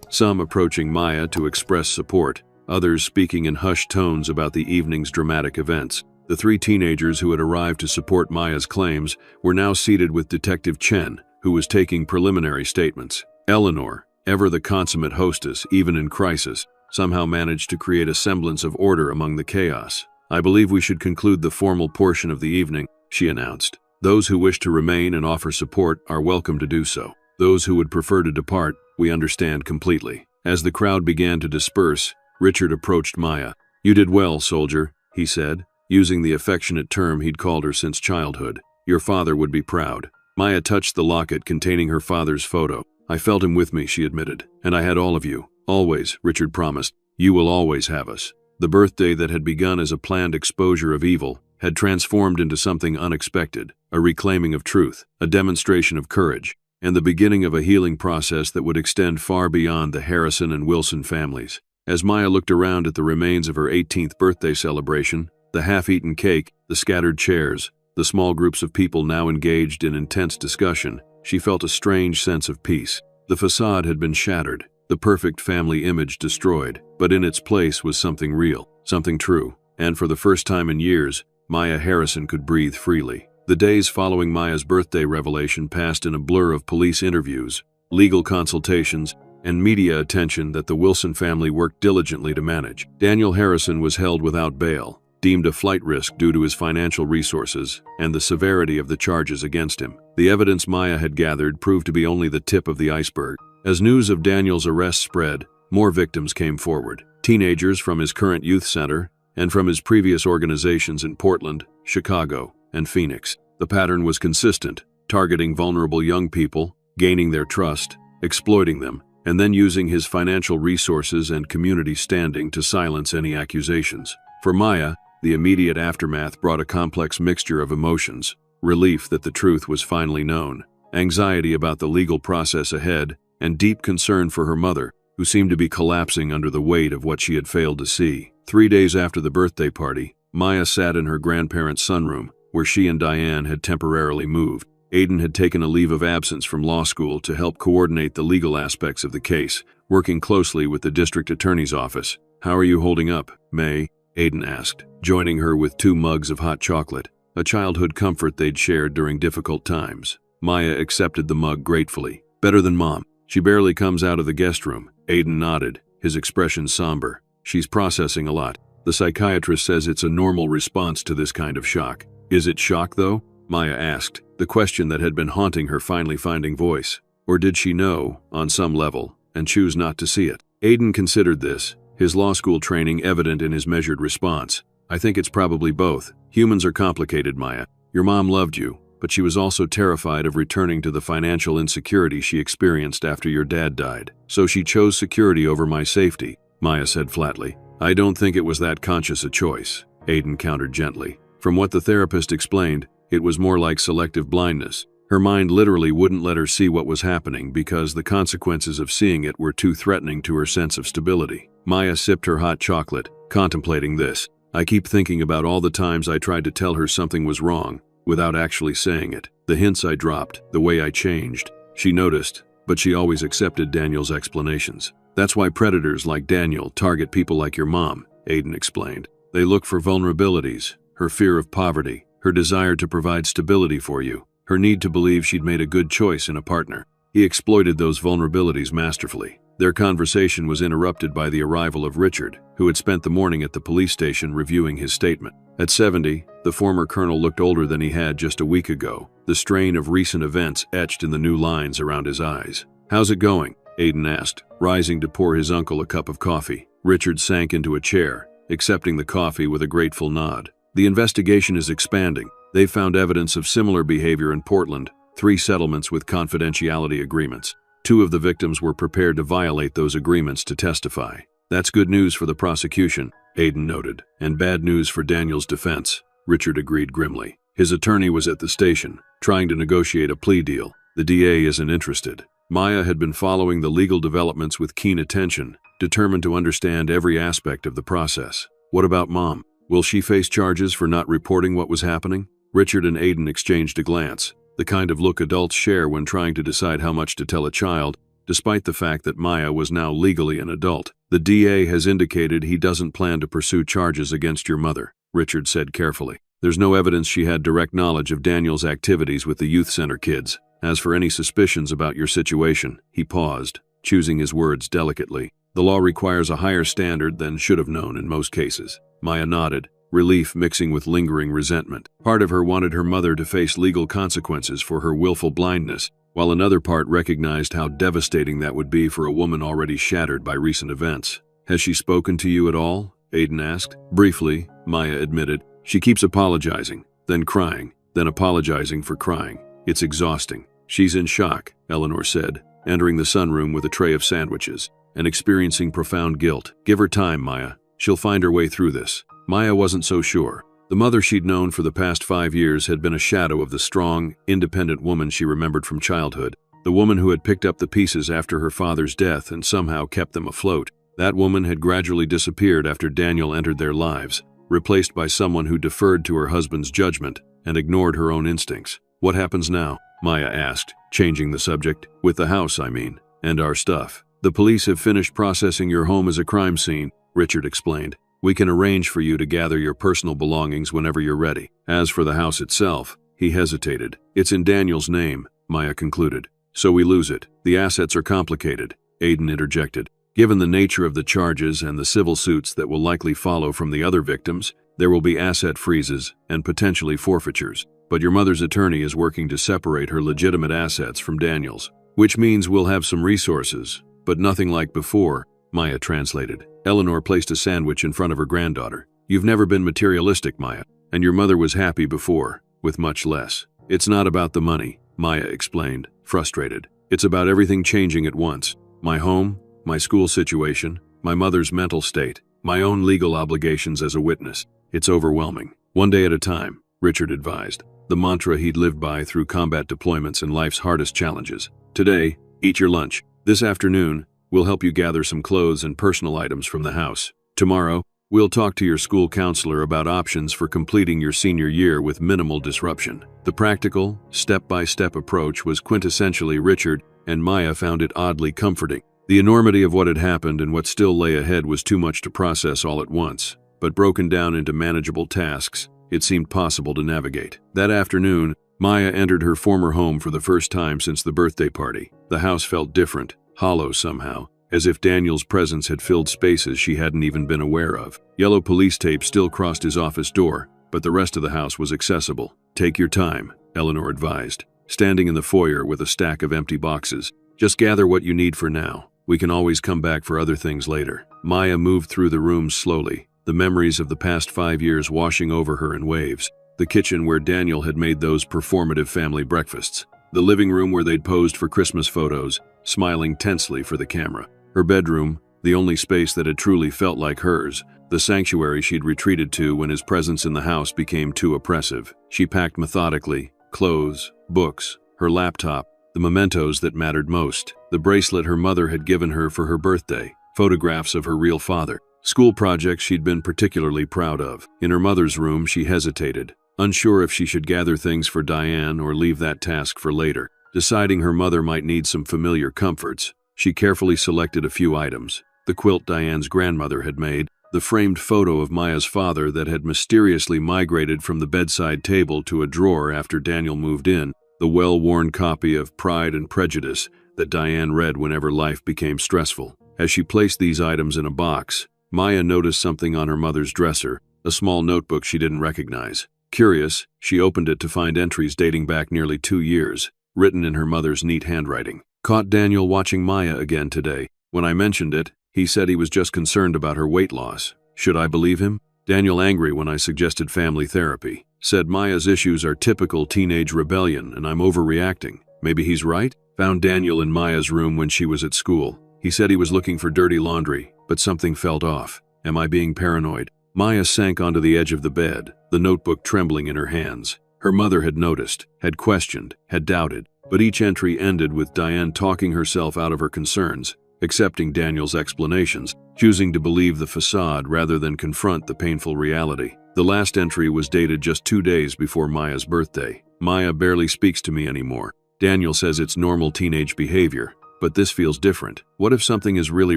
some approaching Maya to express support, others speaking in hushed tones about the evening's dramatic events. The three teenagers who had arrived to support Maya's claims were now seated with Detective Chen, who was taking preliminary statements. Eleanor, ever the consummate hostess, even in crisis, somehow managed to create a semblance of order among the chaos. "I believe we should conclude the formal portion of the evening," she announced. "Those who wish to remain and offer support are welcome to do so. Those who would prefer to depart, we understand completely." As the crowd began to disperse, Richard approached Maya. "You did well, soldier," he said, using the affectionate term he'd called her since childhood. "Your father would be proud." Maya touched the locket containing her father's photo. "I felt him with me," she admitted, "and I had all of you. Always," Richard promised. "You will always have us." The birthday that had begun as a planned exposure of evil had transformed into something unexpected, a reclaiming of truth, a demonstration of courage, and the beginning of a healing process that would extend far beyond the Harrison and Wilson families. As Maya looked around at the remains of her 18th birthday celebration, the half-eaten cake, the scattered chairs, the small groups of people now engaged in intense discussion, she felt a strange sense of peace. The facade had been shattered, the perfect family image destroyed, but in its place was something real, something true, and for the first time in years, Maya Harrison could breathe freely. The days following Maya's birthday revelation passed in a blur of police interviews, legal consultations, and media attention that the Wilson family worked diligently to manage. Daniel Harrison was held without bail, deemed a flight risk due to his financial resources and the severity of the charges against him. The evidence Maya had gathered proved to be only the tip of the iceberg. As news of Daniel's arrest spread, more victims came forward. Teenagers from his current youth center and from his previous organizations in Portland, Chicago, and Phoenix. The pattern was consistent, targeting vulnerable young people, gaining their trust, exploiting them, and then using his financial resources and community standing to silence any accusations. For Maya, the immediate aftermath brought a complex mixture of emotions: relief that the truth was finally known, anxiety about the legal process ahead, and deep concern for her mother, who seemed to be collapsing under the weight of what she had failed to see. 3 days after the birthday party, Maya sat in her grandparents' sunroom, where she and Diane had temporarily moved. Aiden had taken a leave of absence from law school to help coordinate the legal aspects of the case, working closely with the district attorney's office. "How are you holding up, May?" Aiden asked, joining her with 2 mugs of hot chocolate, a childhood comfort they'd shared during difficult times. Maya accepted the mug gratefully. "Better than Mom. She barely comes out of the guest room." Aiden nodded, his expression somber. "She's processing a lot. The psychiatrist says it's a normal response to this kind of shock." "Is it shock, though?" Maya asked, the question that had been haunting her finally finding voice. Or did she know, on some level, and choose not to see it? Aiden considered this, his law school training evident in his measured response. "I think it's probably both. Humans are complicated, Maya. Your mom loved you, but she was also terrified of returning to the financial insecurity she experienced after your dad died. So she chose security over my safety," Maya said flatly. "I don't think it was that conscious a choice," Aiden countered gently. From what the therapist explained, it was more like selective blindness. Her mind literally wouldn't let her see what was happening because the consequences of seeing it were too threatening to her sense of stability. Maya sipped her hot chocolate, contemplating this. "I keep thinking about all the times I tried to tell her something was wrong, without actually saying it. The hints I dropped, the way I changed. She noticed, but she always accepted Daniel's explanations. That's why predators like Daniel target people like your mom," Aiden explained. "They look for vulnerabilities, her fear of poverty, her desire to provide stability for you, her need to believe she'd made a good choice in a partner." He exploited those vulnerabilities masterfully. Their conversation was interrupted by the arrival of Richard, who had spent the morning at the police station reviewing his statement. At 70, the former colonel looked older than he had just a week ago, the strain of recent events etched in the new lines around his eyes. "How's it going?" Aiden asked, rising to pour his uncle a cup of coffee. Richard sank into a chair, accepting the coffee with a grateful nod. "The investigation is expanding. They've found evidence of similar behavior in Portland, 3 settlements with confidentiality agreements. 2 of the victims were prepared to violate those agreements to testify. That's good news for the prosecution," Aiden noted, "and bad news for Daniel's defense," Richard agreed grimly. His attorney was at the station, trying to negotiate a plea deal. "The DA isn't interested." Maya had been following the legal developments with keen attention, determined to understand every aspect of the process. What about Mom? Will she face charges for not reporting what was happening? Richard and Aiden exchanged a glance, the kind of look adults share when trying to decide how much to tell a child, despite the fact that Maya was now legally an adult. The DA has indicated he doesn't plan to pursue charges against your mother, Richard said carefully. There's no evidence she had direct knowledge of Daniel's activities with the youth center kids. As for any suspicions about your situation, he paused, choosing his words delicately. The law requires a higher standard than should have known in most cases. Maya nodded, relief mixing with lingering resentment. Part of her wanted her mother to face legal consequences for her willful blindness, while another part recognized how devastating that would be for a woman already shattered by recent events. Has she spoken to you at all? Aiden asked. Briefly, Maya admitted. She keeps apologizing, then crying, then apologizing for crying. It's exhausting. She's in shock, Eleanor said, entering the sunroom with a tray of sandwiches, and experiencing profound guilt. Give her time, Maya. She'll find her way through this. Maya wasn't so sure. The mother she'd known for the past 5 years had been a shadow of the strong, independent woman she remembered from childhood, the woman who had picked up the pieces after her father's death and somehow kept them afloat. That woman had gradually disappeared after Daniel entered their lives, replaced by someone who deferred to her husband's judgment and ignored her own instincts. What happens now? Maya asked, changing the subject. With the house, I mean, and our stuff. The police have finished processing your home as a crime scene, Richard explained. We can arrange for you to gather your personal belongings whenever you're ready. As for the house itself, he hesitated. It's in Daniel's name, Maya concluded. So we lose it. The assets are complicated, Aiden interjected. Given the nature of the charges and the civil suits that will likely follow from the other victims, there will be asset freezes and potentially forfeitures. But your mother's attorney is working to separate her legitimate assets from Daniel's, which means we'll have some resources, but nothing like before, Maya translated. Eleanor placed a sandwich in front of her granddaughter. You've never been materialistic, Maya, and your mother was happy before, with much less. It's not about the money, Maya explained, frustrated. It's about everything changing at once. My home, my school situation, my mother's mental state, my own legal obligations as a witness. It's overwhelming. One day at a time, Richard advised, the mantra he'd lived by through combat deployments and life's hardest challenges. Today, eat your lunch. This afternoon, we'll help you gather some clothes and personal items from the house. Tomorrow, we'll talk to your school counselor about options for completing your senior year with minimal disruption. The practical, step-by-step approach was quintessentially Richard, and Maya found it oddly comforting. The enormity of what had happened and what still lay ahead was too much to process all at once, but broken down into manageable tasks, it seemed possible to navigate. That afternoon, Maya entered her former home for the first time since the birthday party. The house felt different, hollow somehow, as if Daniel's presence had filled spaces she hadn't even been aware of. Yellow police tape still crossed his office door, but the rest of the house was accessible. Take your time, Eleanor advised, standing in the foyer with a stack of empty boxes. Just gather what you need for now. We can always come back for other things later. Maya moved through the rooms slowly, the memories of the past 5 years washing over her in waves. The kitchen where Daniel had made those performative family breakfasts. The living room where they'd posed for Christmas photos, smiling tensely for the camera. Her bedroom, the only space that had truly felt like hers, the sanctuary she'd retreated to when his presence in the house became too oppressive. She packed methodically, clothes, books, her laptop, the mementos that mattered most, the bracelet her mother had given her for her birthday, photographs of her real father, school projects she'd been particularly proud of. In her mother's room, she hesitated, unsure if she should gather things for Diane or leave that task for later. Deciding her mother might need some familiar comforts, she carefully selected a few items. The quilt Diane's grandmother had made, the framed photo of Maya's father that had mysteriously migrated from the bedside table to a drawer after Daniel moved in, the well-worn copy of Pride and Prejudice that Diane read whenever life became stressful. As she placed these items in a box, Maya noticed something on her mother's dresser, a small notebook she didn't recognize. Curious, she opened it to find entries dating back nearly 2 years, written in her mother's neat handwriting. Caught Daniel watching Maya again today. When I mentioned it, he said he was just concerned about her weight loss. Should I believe him? Daniel angry when I suggested family therapy. Said Maya's issues are typical teenage rebellion and I'm overreacting. Maybe he's right? Found Daniel in Maya's room when she was at school. He said he was looking for dirty laundry, but something felt off. Am I being paranoid? Maya sank onto the edge of the bed, the notebook trembling in her hands. Her mother had noticed, had questioned, had doubted. but each entry ended with Diane talking herself out of her concerns, accepting Daniel's explanations, choosing to believe the facade rather than confront the painful reality. The last entry was dated just 2 days before Maya's birthday. Maya barely speaks to me anymore. Daniel says it's normal teenage behavior, but this feels different. What if something is really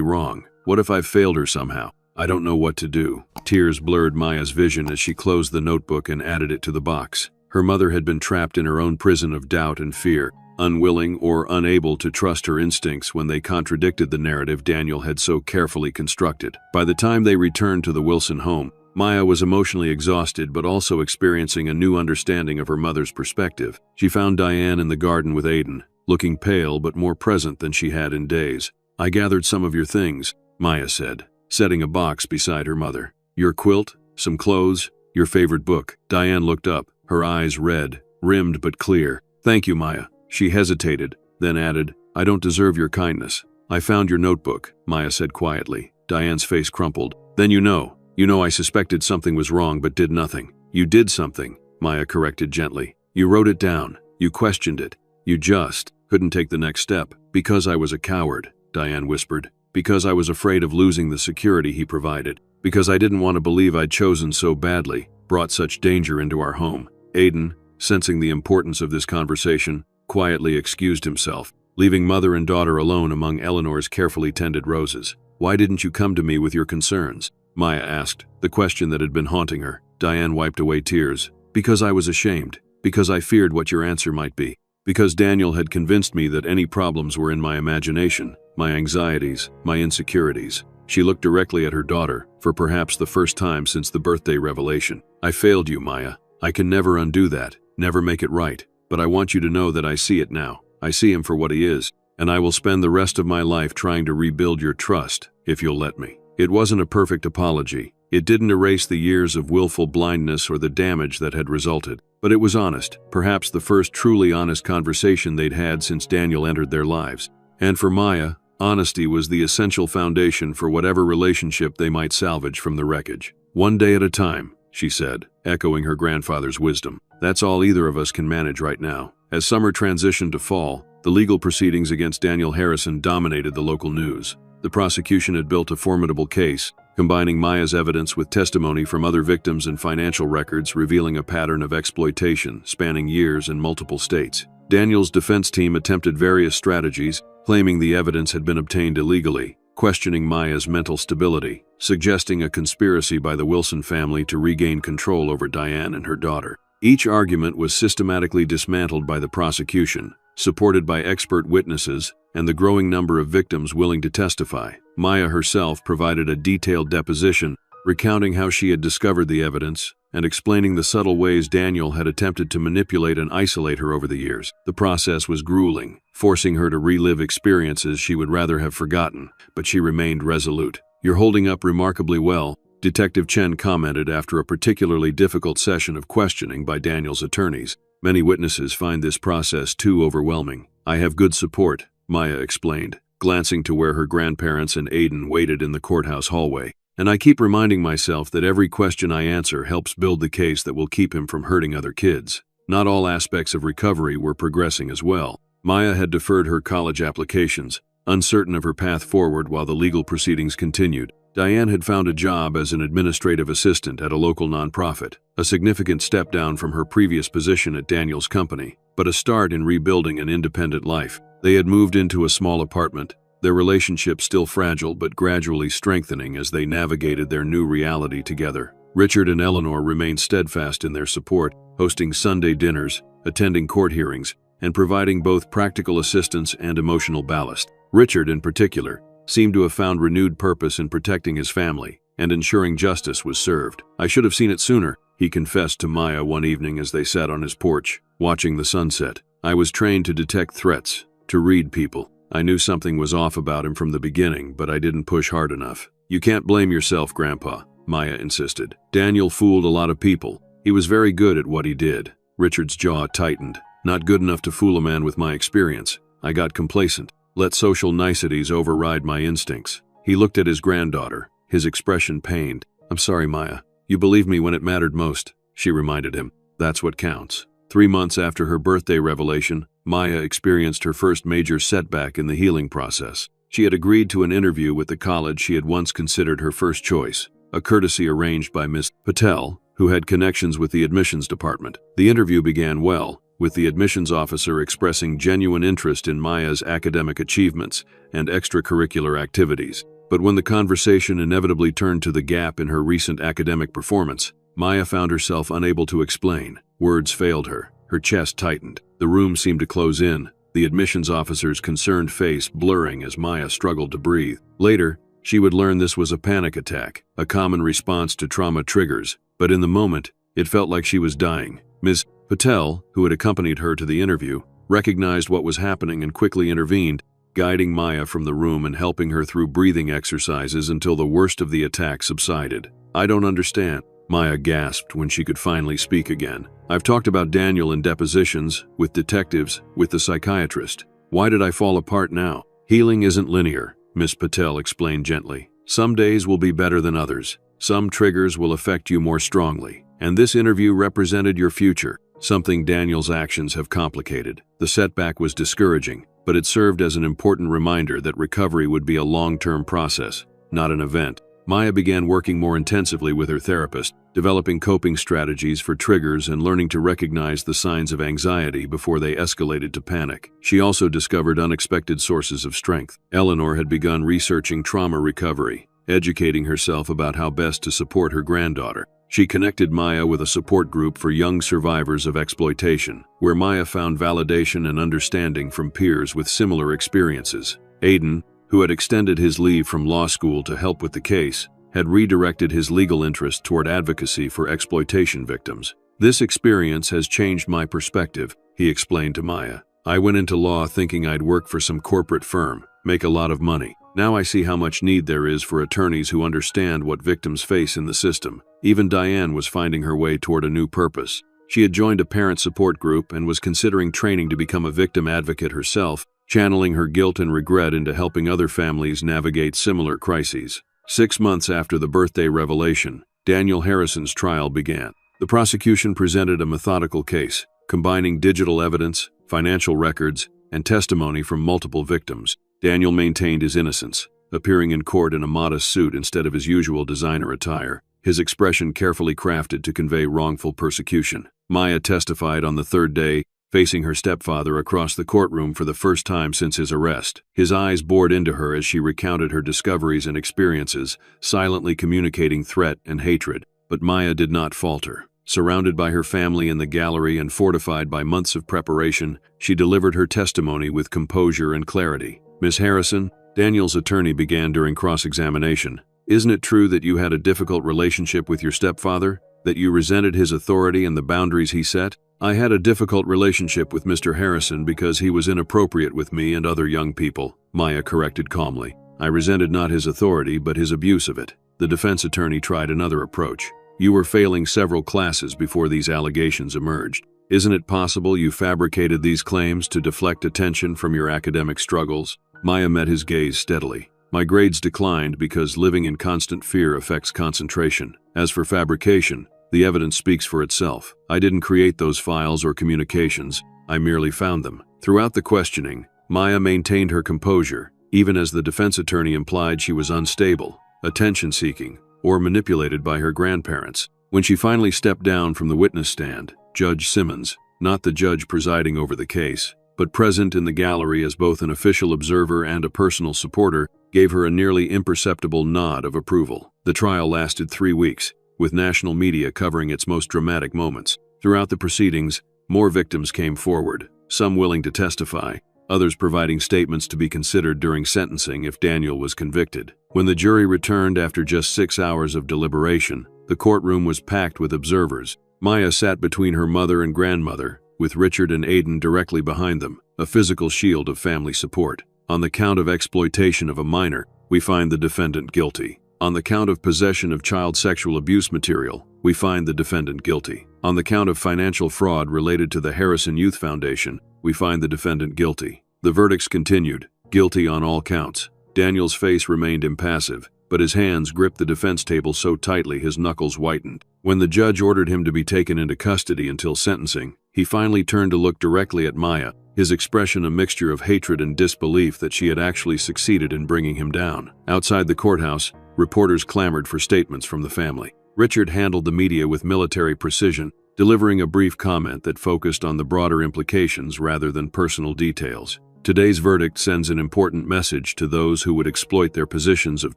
wrong? What if I've failed her somehow? I don't know what to do. Tears blurred Maya's vision as she closed the notebook and added it to the box. Her mother had been trapped in her own prison of doubt and fear, unwilling or unable to trust her instincts when they contradicted the narrative Daniel had so carefully constructed. By the time they returned to the Wilson home, Maya was emotionally exhausted but also experiencing a new understanding of her mother's perspective. She found Diane in the garden with Aiden, looking pale but more present than she had in days. "I gathered some of your things," Maya said, setting a box beside her mother. "Your quilt, some clothes, your favorite book." Diane looked up, her eyes red, rimmed but clear. "Thank you, Maya." She hesitated, then added, "I don't deserve your kindness." "I found your notebook," Maya said quietly. Diane's face crumpled. "Then you know I suspected something was wrong but did nothing." "You did something," Maya corrected gently. "You wrote it down. You questioned it. You just couldn't take the next step." "Because I was a coward," Diane whispered. "Because I was afraid of losing the security he provided. Because I didn't want to believe I'd chosen so badly, brought such danger into our home." Aiden, sensing the importance of this conversation, quietly excused himself, leaving mother and daughter alone among Eleanor's carefully tended roses. "Why didn't you come to me with your concerns?" Maya asked, the question that had been haunting her. Diane wiped away tears. "Because I was ashamed. Because I feared what your answer might be. Because Daniel had convinced me that any problems were in my imagination, my anxieties, my insecurities." She looked directly at her daughter, for perhaps the first time since the birthday revelation. "I failed you, Maya. I can never undo that, never make it right. But I want you to know that I see it now. I see him for what he is, and I will spend the rest of my life trying to rebuild your trust, if you'll let me." It wasn't a perfect apology. It didn't erase the years of willful blindness or the damage that had resulted. But it was honest, perhaps the first truly honest conversation they'd had since Daniel entered their lives. And for Maya, honesty was the essential foundation for whatever relationship they might salvage from the wreckage. "One day at a time," she said, echoing her grandfather's wisdom. "That's all either of us can manage right now." As summer transitioned to fall, the legal proceedings against Daniel Harrison dominated the local news. The prosecution had built a formidable case, combining Maya's evidence with testimony from other victims and financial records revealing a pattern of exploitation spanning years in multiple states. Daniel's defense team attempted various strategies, claiming the evidence had been obtained illegally, questioning Maya's mental stability, suggesting a conspiracy by the Wilson family to regain control over Diane and her daughter. Each argument was systematically dismantled by the prosecution, supported by expert witnesses and the growing number of victims willing to testify. Maya herself provided a detailed deposition, recounting how she had discovered the evidence and explaining the subtle ways Daniel had attempted to manipulate and isolate her over the years. The process was grueling, forcing her to relive experiences she would rather have forgotten, but she remained resolute. "You're holding up remarkably well," Detective Chen commented after a particularly difficult session of questioning by Daniel's attorneys. "Many witnesses find this process too overwhelming." "I have good support," Maya explained, glancing to where her grandparents and Aiden waited in the courthouse hallway. "And I keep reminding myself that every question I answer helps build the case that will keep him from hurting other kids." Not all aspects of recovery were progressing as well. Maya had deferred her college applications, uncertain of her path forward while the legal proceedings continued. Diane had found a job as an administrative assistant at a local nonprofit, a significant step down from her previous position at Daniel's company, but a start in rebuilding an independent life. They had moved into a small apartment, their relationship still fragile but gradually strengthening as they navigated their new reality together. Richard and Eleanor remained steadfast in their support, hosting Sunday dinners, attending court hearings, and providing both practical assistance and emotional ballast. Richard, in particular, seemed to have found renewed purpose in protecting his family and ensuring justice was served. "I should have seen it sooner," he confessed to Maya one evening as they sat on his porch, watching the sunset. "I was trained to detect threats, to read people. I knew something was off about him from the beginning, but I didn't push hard enough." "You can't blame yourself, Grandpa," Maya insisted. "Daniel fooled a lot of people. He was very good at what he did." Richard's jaw tightened. "Not good enough to fool a man with my experience. I got complacent. Let social niceties override my instincts." He looked at his granddaughter, his expression pained. "I'm sorry, Maya. You believed me when it mattered most," she reminded him. "That's what counts." 3 months after her birthday revelation, Maya experienced her first major setback in the healing process. She had agreed to an interview with the college she had once considered her first choice, a courtesy arranged by Miss Patel, who had connections with the admissions department. The interview began well, with the admissions officer expressing genuine interest in Maya's academic achievements and extracurricular activities. But when the conversation inevitably turned to the gap in her recent academic performance, Maya found herself unable to explain. Words failed her. Her chest tightened. The room seemed to close in, the admissions officer's concerned face blurring as Maya struggled to breathe. Later, she would learn this was a panic attack, a common response to trauma triggers, but in the moment, it felt like she was dying. Ms. Patel, who had accompanied her to the interview, recognized what was happening and quickly intervened, guiding Maya from the room and helping her through breathing exercises until the worst of the attack subsided. "I don't understand," Maya gasped when she could finally speak again. "I've talked about Daniel in depositions, with detectives, with the psychiatrist. Why did I fall apart now?" "Healing isn't linear," Miss Patel explained gently. "Some days will be better than others. Some triggers will affect you more strongly. And this interview represented your future, something Daniel's actions have complicated." The setback was discouraging, but it served as an important reminder that recovery would be a long-term process, not an event. Maya began working more intensively with her therapist, developing coping strategies for triggers and learning to recognize the signs of anxiety before they escalated to panic. She also discovered unexpected sources of strength. Eleanor had begun researching trauma recovery, educating herself about how best to support her granddaughter. She connected Maya with a support group for young survivors of exploitation, where Maya found validation and understanding from peers with similar experiences. Aiden, who had extended his leave from law school to help with the case, had redirected his legal interest toward advocacy for exploitation victims. "This experience has changed my perspective," he explained to Maya. "I went into law thinking I'd work for some corporate firm, make a lot of money. Now I see how much need there is for attorneys who understand what victims face in the system." Even Diane was finding her way toward a new purpose. She had joined a parent support group and was considering training to become a victim advocate herself, channeling her guilt and regret into helping other families navigate similar crises. 6 months after the birthday revelation, Daniel Harrison's trial began. The prosecution presented a methodical case, combining digital evidence, financial records, and testimony from multiple victims. Daniel maintained his innocence, appearing in court in a modest suit instead of his usual designer attire, his expression carefully crafted to convey wrongful persecution. Maya testified on the third day, facing her stepfather across the courtroom for the first time since his arrest. His eyes bored into her as she recounted her discoveries and experiences, silently communicating threat and hatred. But Maya did not falter. Surrounded by her family in the gallery and fortified by months of preparation, she delivered her testimony with composure and clarity. "Miss Harrison," Daniel's attorney began during cross-examination, "isn't it true that you had a difficult relationship with your stepfather? That you resented his authority and the boundaries he set?" "I had a difficult relationship with Mr. Harrison because he was inappropriate with me and other young people," Maya corrected calmly. "I resented not his authority but his abuse of it." The defense attorney tried another approach. "You were failing several classes before these allegations emerged. Isn't it possible you fabricated these claims to deflect attention from your academic struggles?" Maya met his gaze steadily. "My grades declined because living in constant fear affects concentration. As for fabrication, the evidence speaks for itself. I didn't create those files or communications, I merely found them." Throughout the questioning, Maya maintained her composure, even as the defense attorney implied she was unstable, attention-seeking, or manipulated by her grandparents. When she finally stepped down from the witness stand, Judge Simmons, not the judge presiding over the case, but present in the gallery as both an official observer and a personal supporter, gave her a nearly imperceptible nod of approval. The trial lasted 3 weeks, with national media covering its most dramatic moments. Throughout the proceedings, more victims came forward, some willing to testify, others providing statements to be considered during sentencing if Daniel was convicted. When the jury returned after just 6 hours of deliberation, the courtroom was packed with observers. Maya sat between her mother and grandmother, with Richard and Aiden directly behind them, a physical shield of family support. On the count of exploitation of a minor, we find the defendant guilty. On the count of possession of child sexual abuse material, we find the defendant guilty. On the count of financial fraud related to the Harrison Youth Foundation, we find the defendant guilty. The verdicts continued, guilty on all counts. Daniel's face remained impassive, but his hands gripped the defense table so tightly his knuckles whitened. When the judge ordered him to be taken into custody until sentencing, he finally turned to look directly at Maya, his expression a mixture of hatred and disbelief that she had actually succeeded in bringing him down. Outside the courthouse, reporters clamored for statements from the family. Richard handled the media with military precision, delivering a brief comment that focused on the broader implications rather than personal details. Today's verdict sends an important message to those who would exploit their positions of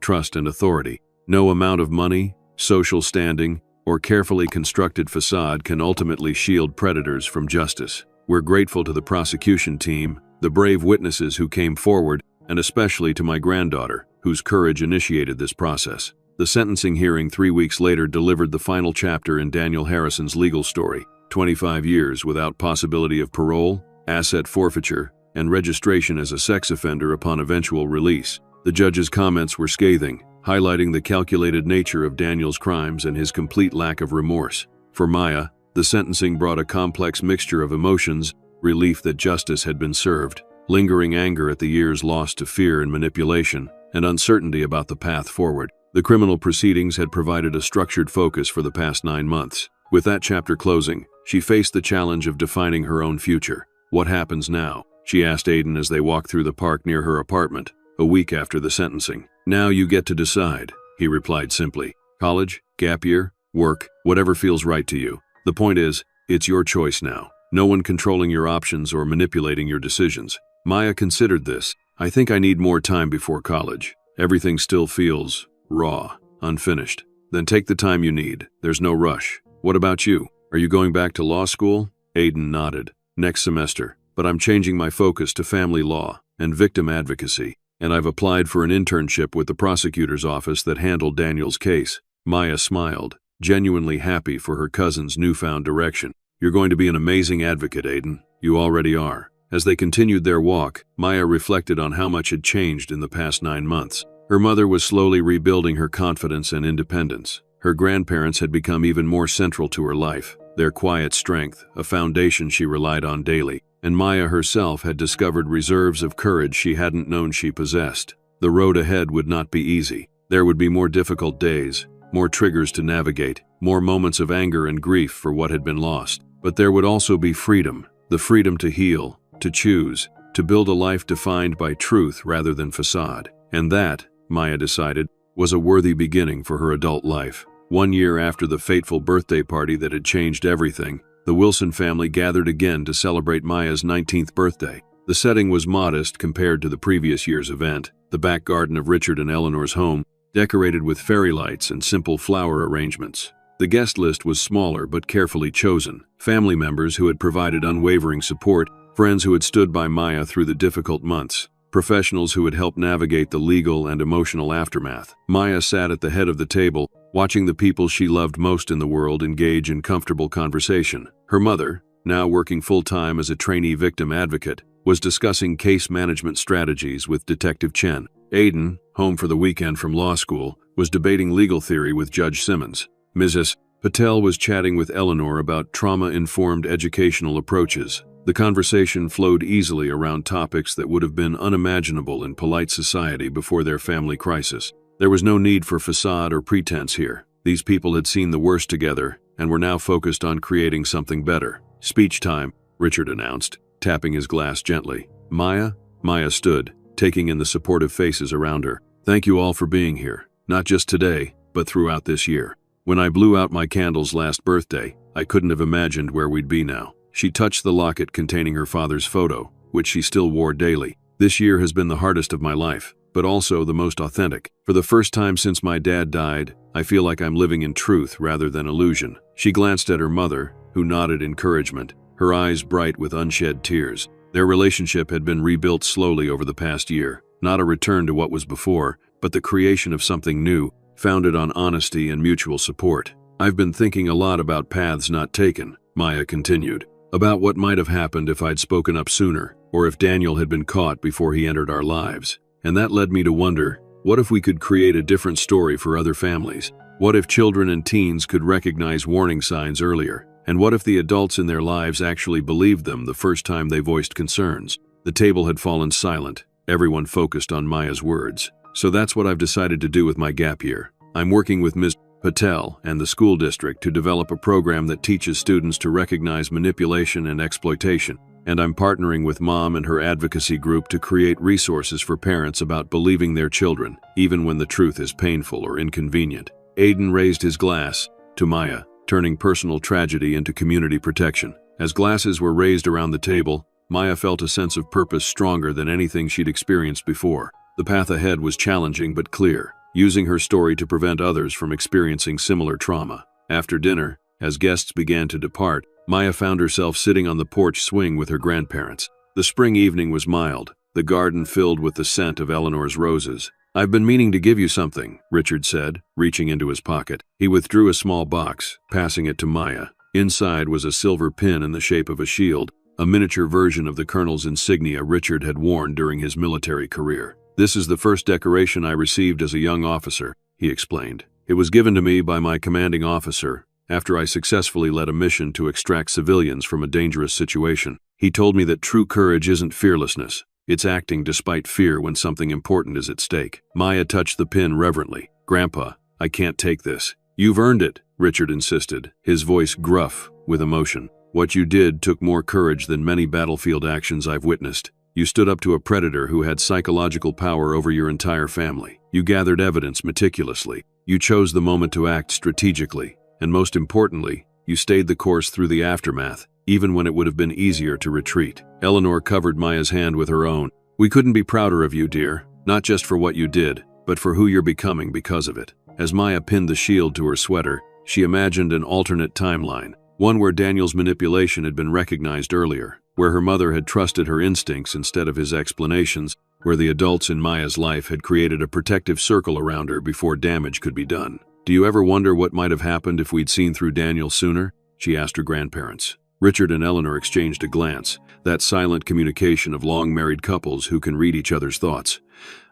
trust and authority. No amount of money, social standing, or carefully constructed facade can ultimately shield predators from justice. We're grateful to the prosecution team, the brave witnesses who came forward, and especially to my granddaughter, whose courage initiated this process. The sentencing hearing 3 weeks later delivered the final chapter in Daniel Harrison's legal story. 25 years without possibility of parole, asset forfeiture, and registration as a sex offender upon eventual release. The judge's comments were scathing, highlighting the calculated nature of Daniel's crimes and his complete lack of remorse. For Maya, the sentencing brought a complex mixture of emotions, relief that justice had been served, lingering anger at the years lost to fear and manipulation, and uncertainty about the path forward. The criminal proceedings had provided a structured focus for the past 9 months. With that chapter closing, she faced the challenge of defining her own future. What happens now? She asked Aiden as they walked through the park near her apartment, a week after the sentencing. Now you get to decide, he replied simply. College, gap year, work, whatever feels right to you. The point is, it's your choice now. No one controlling your options or manipulating your decisions. Maya considered this. I think I need more time before college. Everything still feels raw, unfinished. Then take the time you need. There's no rush. What about you? Are you going back to law school? Aiden nodded. Next semester. But I'm changing my focus to family law and victim advocacy, and I've applied for an internship with the prosecutor's office that handled Daniel's case. Maya smiled, genuinely happy for her cousin's newfound direction. You're going to be an amazing advocate, Aiden. You already are. As they continued their walk, Maya reflected on how much had changed in the past 9 months. Her mother was slowly rebuilding her confidence and independence. Her grandparents had become even more central to her life, their quiet strength, a foundation she relied on daily. And Maya herself had discovered reserves of courage she hadn't known she possessed. The road ahead would not be easy. There would be more difficult days, more triggers to navigate, more moments of anger and grief for what had been lost. But there would also be freedom, the freedom to heal, to choose, to build a life defined by truth rather than facade. And that, Maya decided, was a worthy beginning for her adult life. 1 year after the fateful birthday party that had changed everything, the Wilson family gathered again to celebrate Maya's 19th birthday. The setting was modest compared to the previous year's event, the back garden of Richard and Eleanor's home, decorated with fairy lights and simple flower arrangements. The guest list was smaller but carefully chosen. Family members who had provided unwavering support, friends who had stood by Maya through the difficult months, professionals who had helped navigate the legal and emotional aftermath. Maya sat at the head of the table, watching the people she loved most in the world engage in comfortable conversation. Her mother, now working full-time as a trainee victim advocate, was discussing case management strategies with Detective Chen. Aiden, home for the weekend from law school, was debating legal theory with Judge Simmons. Mrs. Patel was chatting with Eleanor about trauma-informed educational approaches. The conversation flowed easily around topics that would have been unimaginable in polite society before their family crisis. There was no need for facade or pretense here. These people had seen the worst together and were now focused on creating something better. Speech time, Richard announced, tapping his glass gently. Maya stood, taking in the supportive faces around her. Thank you all for being here, not just today, but throughout this year. When I blew out my candles last birthday, I couldn't have imagined where we'd be now. She touched the locket containing her father's photo, which she still wore daily. This year has been the hardest of my life, but also the most authentic. For the first time since my dad died, I feel like I'm living in truth rather than illusion. She glanced at her mother, who nodded encouragement, her eyes bright with unshed tears. Their relationship had been rebuilt slowly over the past year, not a return to what was before, but the creation of something new, founded on honesty and mutual support. I've been thinking a lot about paths not taken, Maya continued, about what might have happened if I'd spoken up sooner, or if Daniel had been caught before he entered our lives. And that led me to wonder, what if we could create a different story for other families? What if children and teens could recognize warning signs earlier? And what if the adults in their lives actually believed them the first time they voiced concerns? The table had fallen silent, everyone focused on Maya's words. So that's what I've decided to do with my gap year. I'm working with Ms. Patel and the school district to develop a program that teaches students to recognize manipulation and exploitation. And I'm partnering with Mom and her advocacy group to create resources for parents about believing their children, even when the truth is painful or inconvenient. Aiden raised his glass to Maya, turning personal tragedy into community protection. As glasses were raised around the table, Maya felt a sense of purpose stronger than anything she'd experienced before. The path ahead was challenging but clear, using her story to prevent others from experiencing similar trauma. After dinner, as guests began to depart, Maya found herself sitting on the porch swing with her grandparents. The spring evening was mild, the garden filled with the scent of Eleanor's roses. "I've been meaning to give you something," Richard said, reaching into his pocket. He withdrew a small box, passing it to Maya. Inside was a silver pin in the shape of a shield, a miniature version of the colonel's insignia Richard had worn during his military career. "This is the first decoration I received as a young officer," he explained. "It was given to me by my commanding officer after I successfully led a mission to extract civilians from a dangerous situation. He told me that true courage isn't fearlessness. It's acting despite fear when something important is at stake." Maya touched the pin reverently. "Grandpa, I can't take this." "You've earned it," Richard insisted, his voice gruff with emotion. "What you did took more courage than many battlefield actions I've witnessed. You stood up to a predator who had psychological power over your entire family. You gathered evidence meticulously. You chose the moment to act strategically. And most importantly, you stayed the course through the aftermath, even when it would have been easier to retreat." Eleanor covered Maya's hand with her own. "We couldn't be prouder of you, dear, not just for what you did, but for who you're becoming because of it." As Maya pinned the shield to her sweater, she imagined an alternate timeline, one where Daniel's manipulation had been recognized earlier, where her mother had trusted her instincts instead of his explanations, where the adults in Maya's life had created a protective circle around her before damage could be done. "Do you ever wonder what might have happened if we'd seen through Daniel sooner?" she asked her grandparents. Richard and Eleanor exchanged a glance, that silent communication of long-married couples who can read each other's thoughts.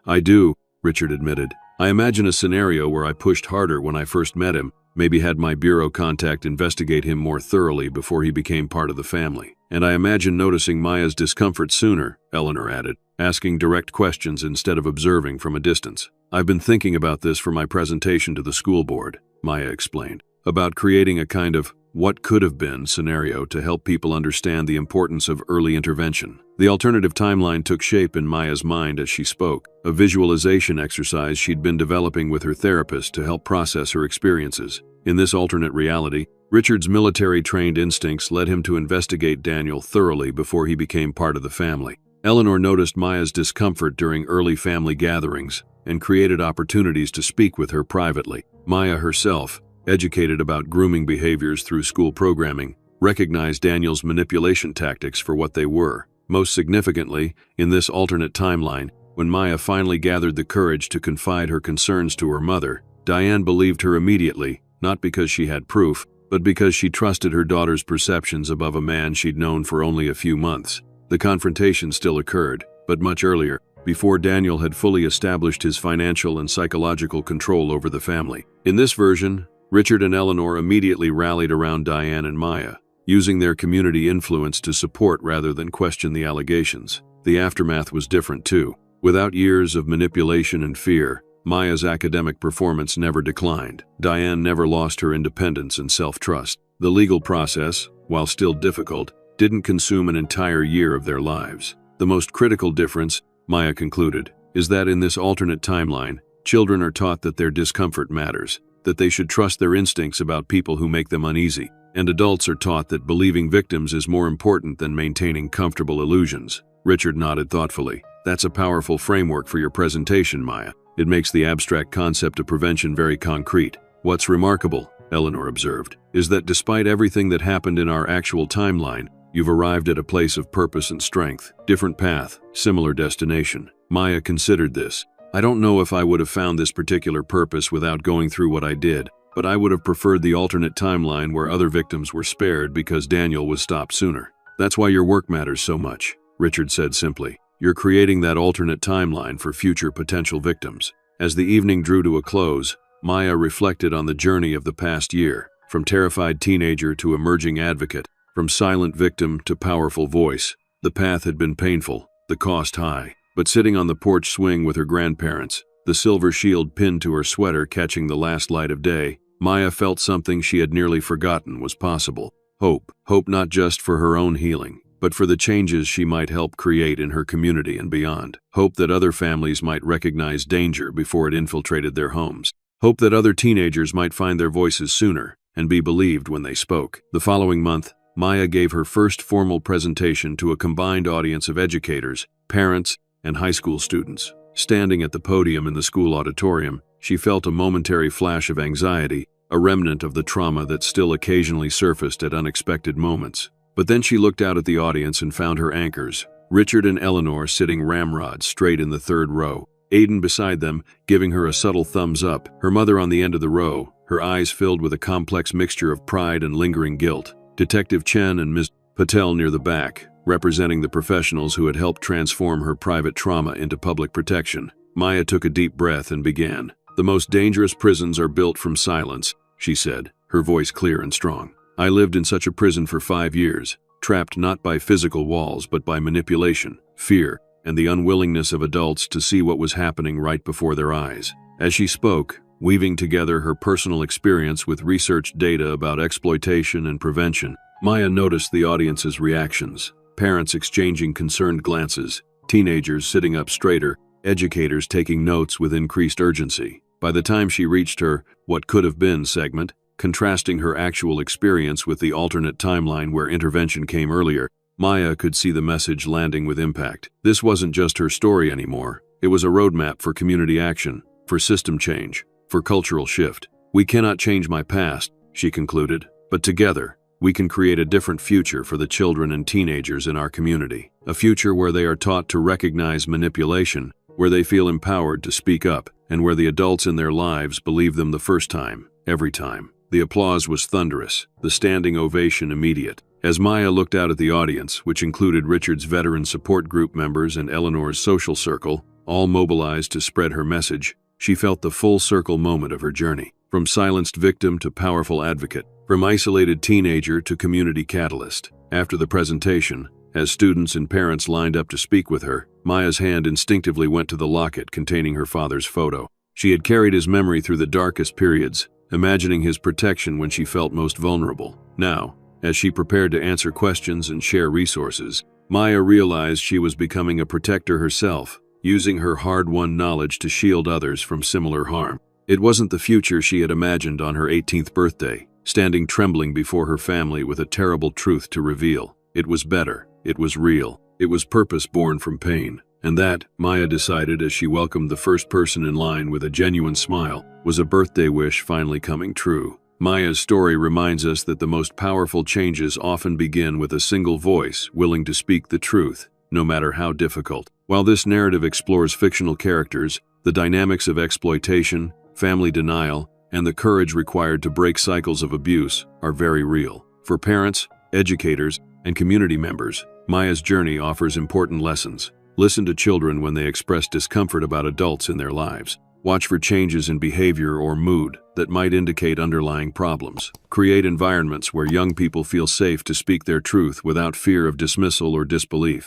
"I do," Richard admitted. "I imagine a scenario where I pushed harder when I first met him, maybe had my bureau contact investigate him more thoroughly before he became part of the family. And I imagine noticing Maya's discomfort sooner," Eleanor added, asking direct questions instead of observing from a distance. "I've been thinking about this for my presentation to the school board," Maya explained, "about creating a kind of what could have been scenario to help people understand the importance of early intervention." The alternative timeline took shape in Maya's mind as she spoke, a visualization exercise she'd been developing with her therapist to help process her experiences. In this alternate reality, Richard's military-trained instincts led him to investigate Daniel thoroughly before he became part of the family. Eleanor noticed Maya's discomfort during early family gatherings and created opportunities to speak with her privately. Maya herself, educated about grooming behaviors through school programming, recognized Daniel's manipulation tactics for what they were. Most significantly, in this alternate timeline, when Maya finally gathered the courage to confide her concerns to her mother, Diane believed her immediately, not because she had proof, but because she trusted her daughter's perceptions above a man she'd known for only a few months. The confrontation still occurred, but much earlier, before Daniel had fully established his financial and psychological control over the family. In this version, Richard and Eleanor immediately rallied around Diane and Maya, using their community influence to support rather than question the allegations. The aftermath was different too. Without years of manipulation and fear, Maya's academic performance never declined. Diane never lost her independence and self-trust. The legal process, while still difficult, didn't consume an entire year of their lives. The most critical difference, Maya concluded, is that in this alternate timeline, children are taught that their discomfort matters, that they should trust their instincts about people who make them uneasy, and adults are taught that believing victims is more important than maintaining comfortable illusions. Richard nodded thoughtfully. "That's a powerful framework for your presentation, Maya. It makes the abstract concept of prevention very concrete." "What's remarkable," Eleanor observed, "is that despite everything that happened in our actual timeline, you've arrived at a place of purpose and strength. Different path, similar destination." Maya considered this. "I don't know if I would have found this particular purpose without going through what I did, but I would have preferred the alternate timeline where other victims were spared because Daniel was stopped sooner." "That's why your work matters so much," Richard said simply. "You're creating that alternate timeline for future potential victims." As the evening drew to a close, Maya reflected on the journey of the past year, from terrified teenager to emerging advocate, from silent victim to powerful voice. The path had been painful, the cost high, but sitting on the porch swing with her grandparents, the silver shield pinned to her sweater catching the last light of day, Maya felt something she had nearly forgotten was possible. Hope. Hope not just for her own healing, but for the changes she might help create in her community and beyond. Hope that other families might recognize danger before it infiltrated their homes. Hope that other teenagers might find their voices sooner and be believed when they spoke. The following month, Maya gave her first formal presentation to a combined audience of educators, parents, and high school students. Standing at the podium in the school auditorium, she felt a momentary flash of anxiety, a remnant of the trauma that still occasionally surfaced at unexpected moments. But then she looked out at the audience and found her anchors, Richard and Eleanor sitting ramrod straight in the third row, Aiden beside them, giving her a subtle thumbs up, her mother on the end of the row, her eyes filled with a complex mixture of pride and lingering guilt, Detective Chen and Ms. Patel near the back, representing the professionals who had helped transform her private trauma into public protection. Maya took a deep breath and began. "The most dangerous prisons are built from silence," she said, her voice clear and strong. "I lived in such a prison for 5 years, trapped not by physical walls but by manipulation, fear, and the unwillingness of adults to see what was happening right before their eyes." As she spoke, weaving together her personal experience with research data about exploitation and prevention, Maya noticed the audience's reactions. Parents exchanging concerned glances, teenagers sitting up straighter, educators taking notes with increased urgency. By the time she reached her "what could have been" segment, contrasting her actual experience with the alternate timeline where intervention came earlier, Maya could see the message landing with impact. This wasn't just her story anymore. It was a roadmap for community action, for system change, for cultural shift. "We cannot change my past," she concluded, "but together, we can create a different future for the children and teenagers in our community. A future where they are taught to recognize manipulation, where they feel empowered to speak up, and where the adults in their lives believe them the first time, every time." The applause was thunderous, the standing ovation immediate. As Maya looked out at the audience, which included Richard's veteran support group members and Eleanor's social circle, all mobilized to spread her message, she felt the full circle moment of her journey. From silenced victim to powerful advocate, from isolated teenager to community catalyst. After the presentation, as students and parents lined up to speak with her, Maya's hand instinctively went to the locket containing her father's photo. She had carried his memory through the darkest periods, imagining his protection when she felt most vulnerable. Now, as she prepared to answer questions and share resources, Maya realized she was becoming a protector herself, using her hard-won knowledge to shield others from similar harm. It wasn't the future she had imagined on her 18th birthday, standing trembling before her family with a terrible truth to reveal. It was better. It was real. It was purpose born from pain. And that, Maya decided as she welcomed the first person in line with a genuine smile, was a birthday wish finally coming true. Maya's story reminds us that the most powerful changes often begin with a single voice willing to speak the truth, no matter how difficult. While this narrative explores fictional characters, the dynamics of exploitation, family denial, and the courage required to break cycles of abuse are very real. For parents, educators, and community members, Maya's journey offers important lessons. Listen to children when they express discomfort about adults in their lives. Watch for changes in behavior or mood that might indicate underlying problems. Create environments where young people feel safe to speak their truth without fear of dismissal or disbelief.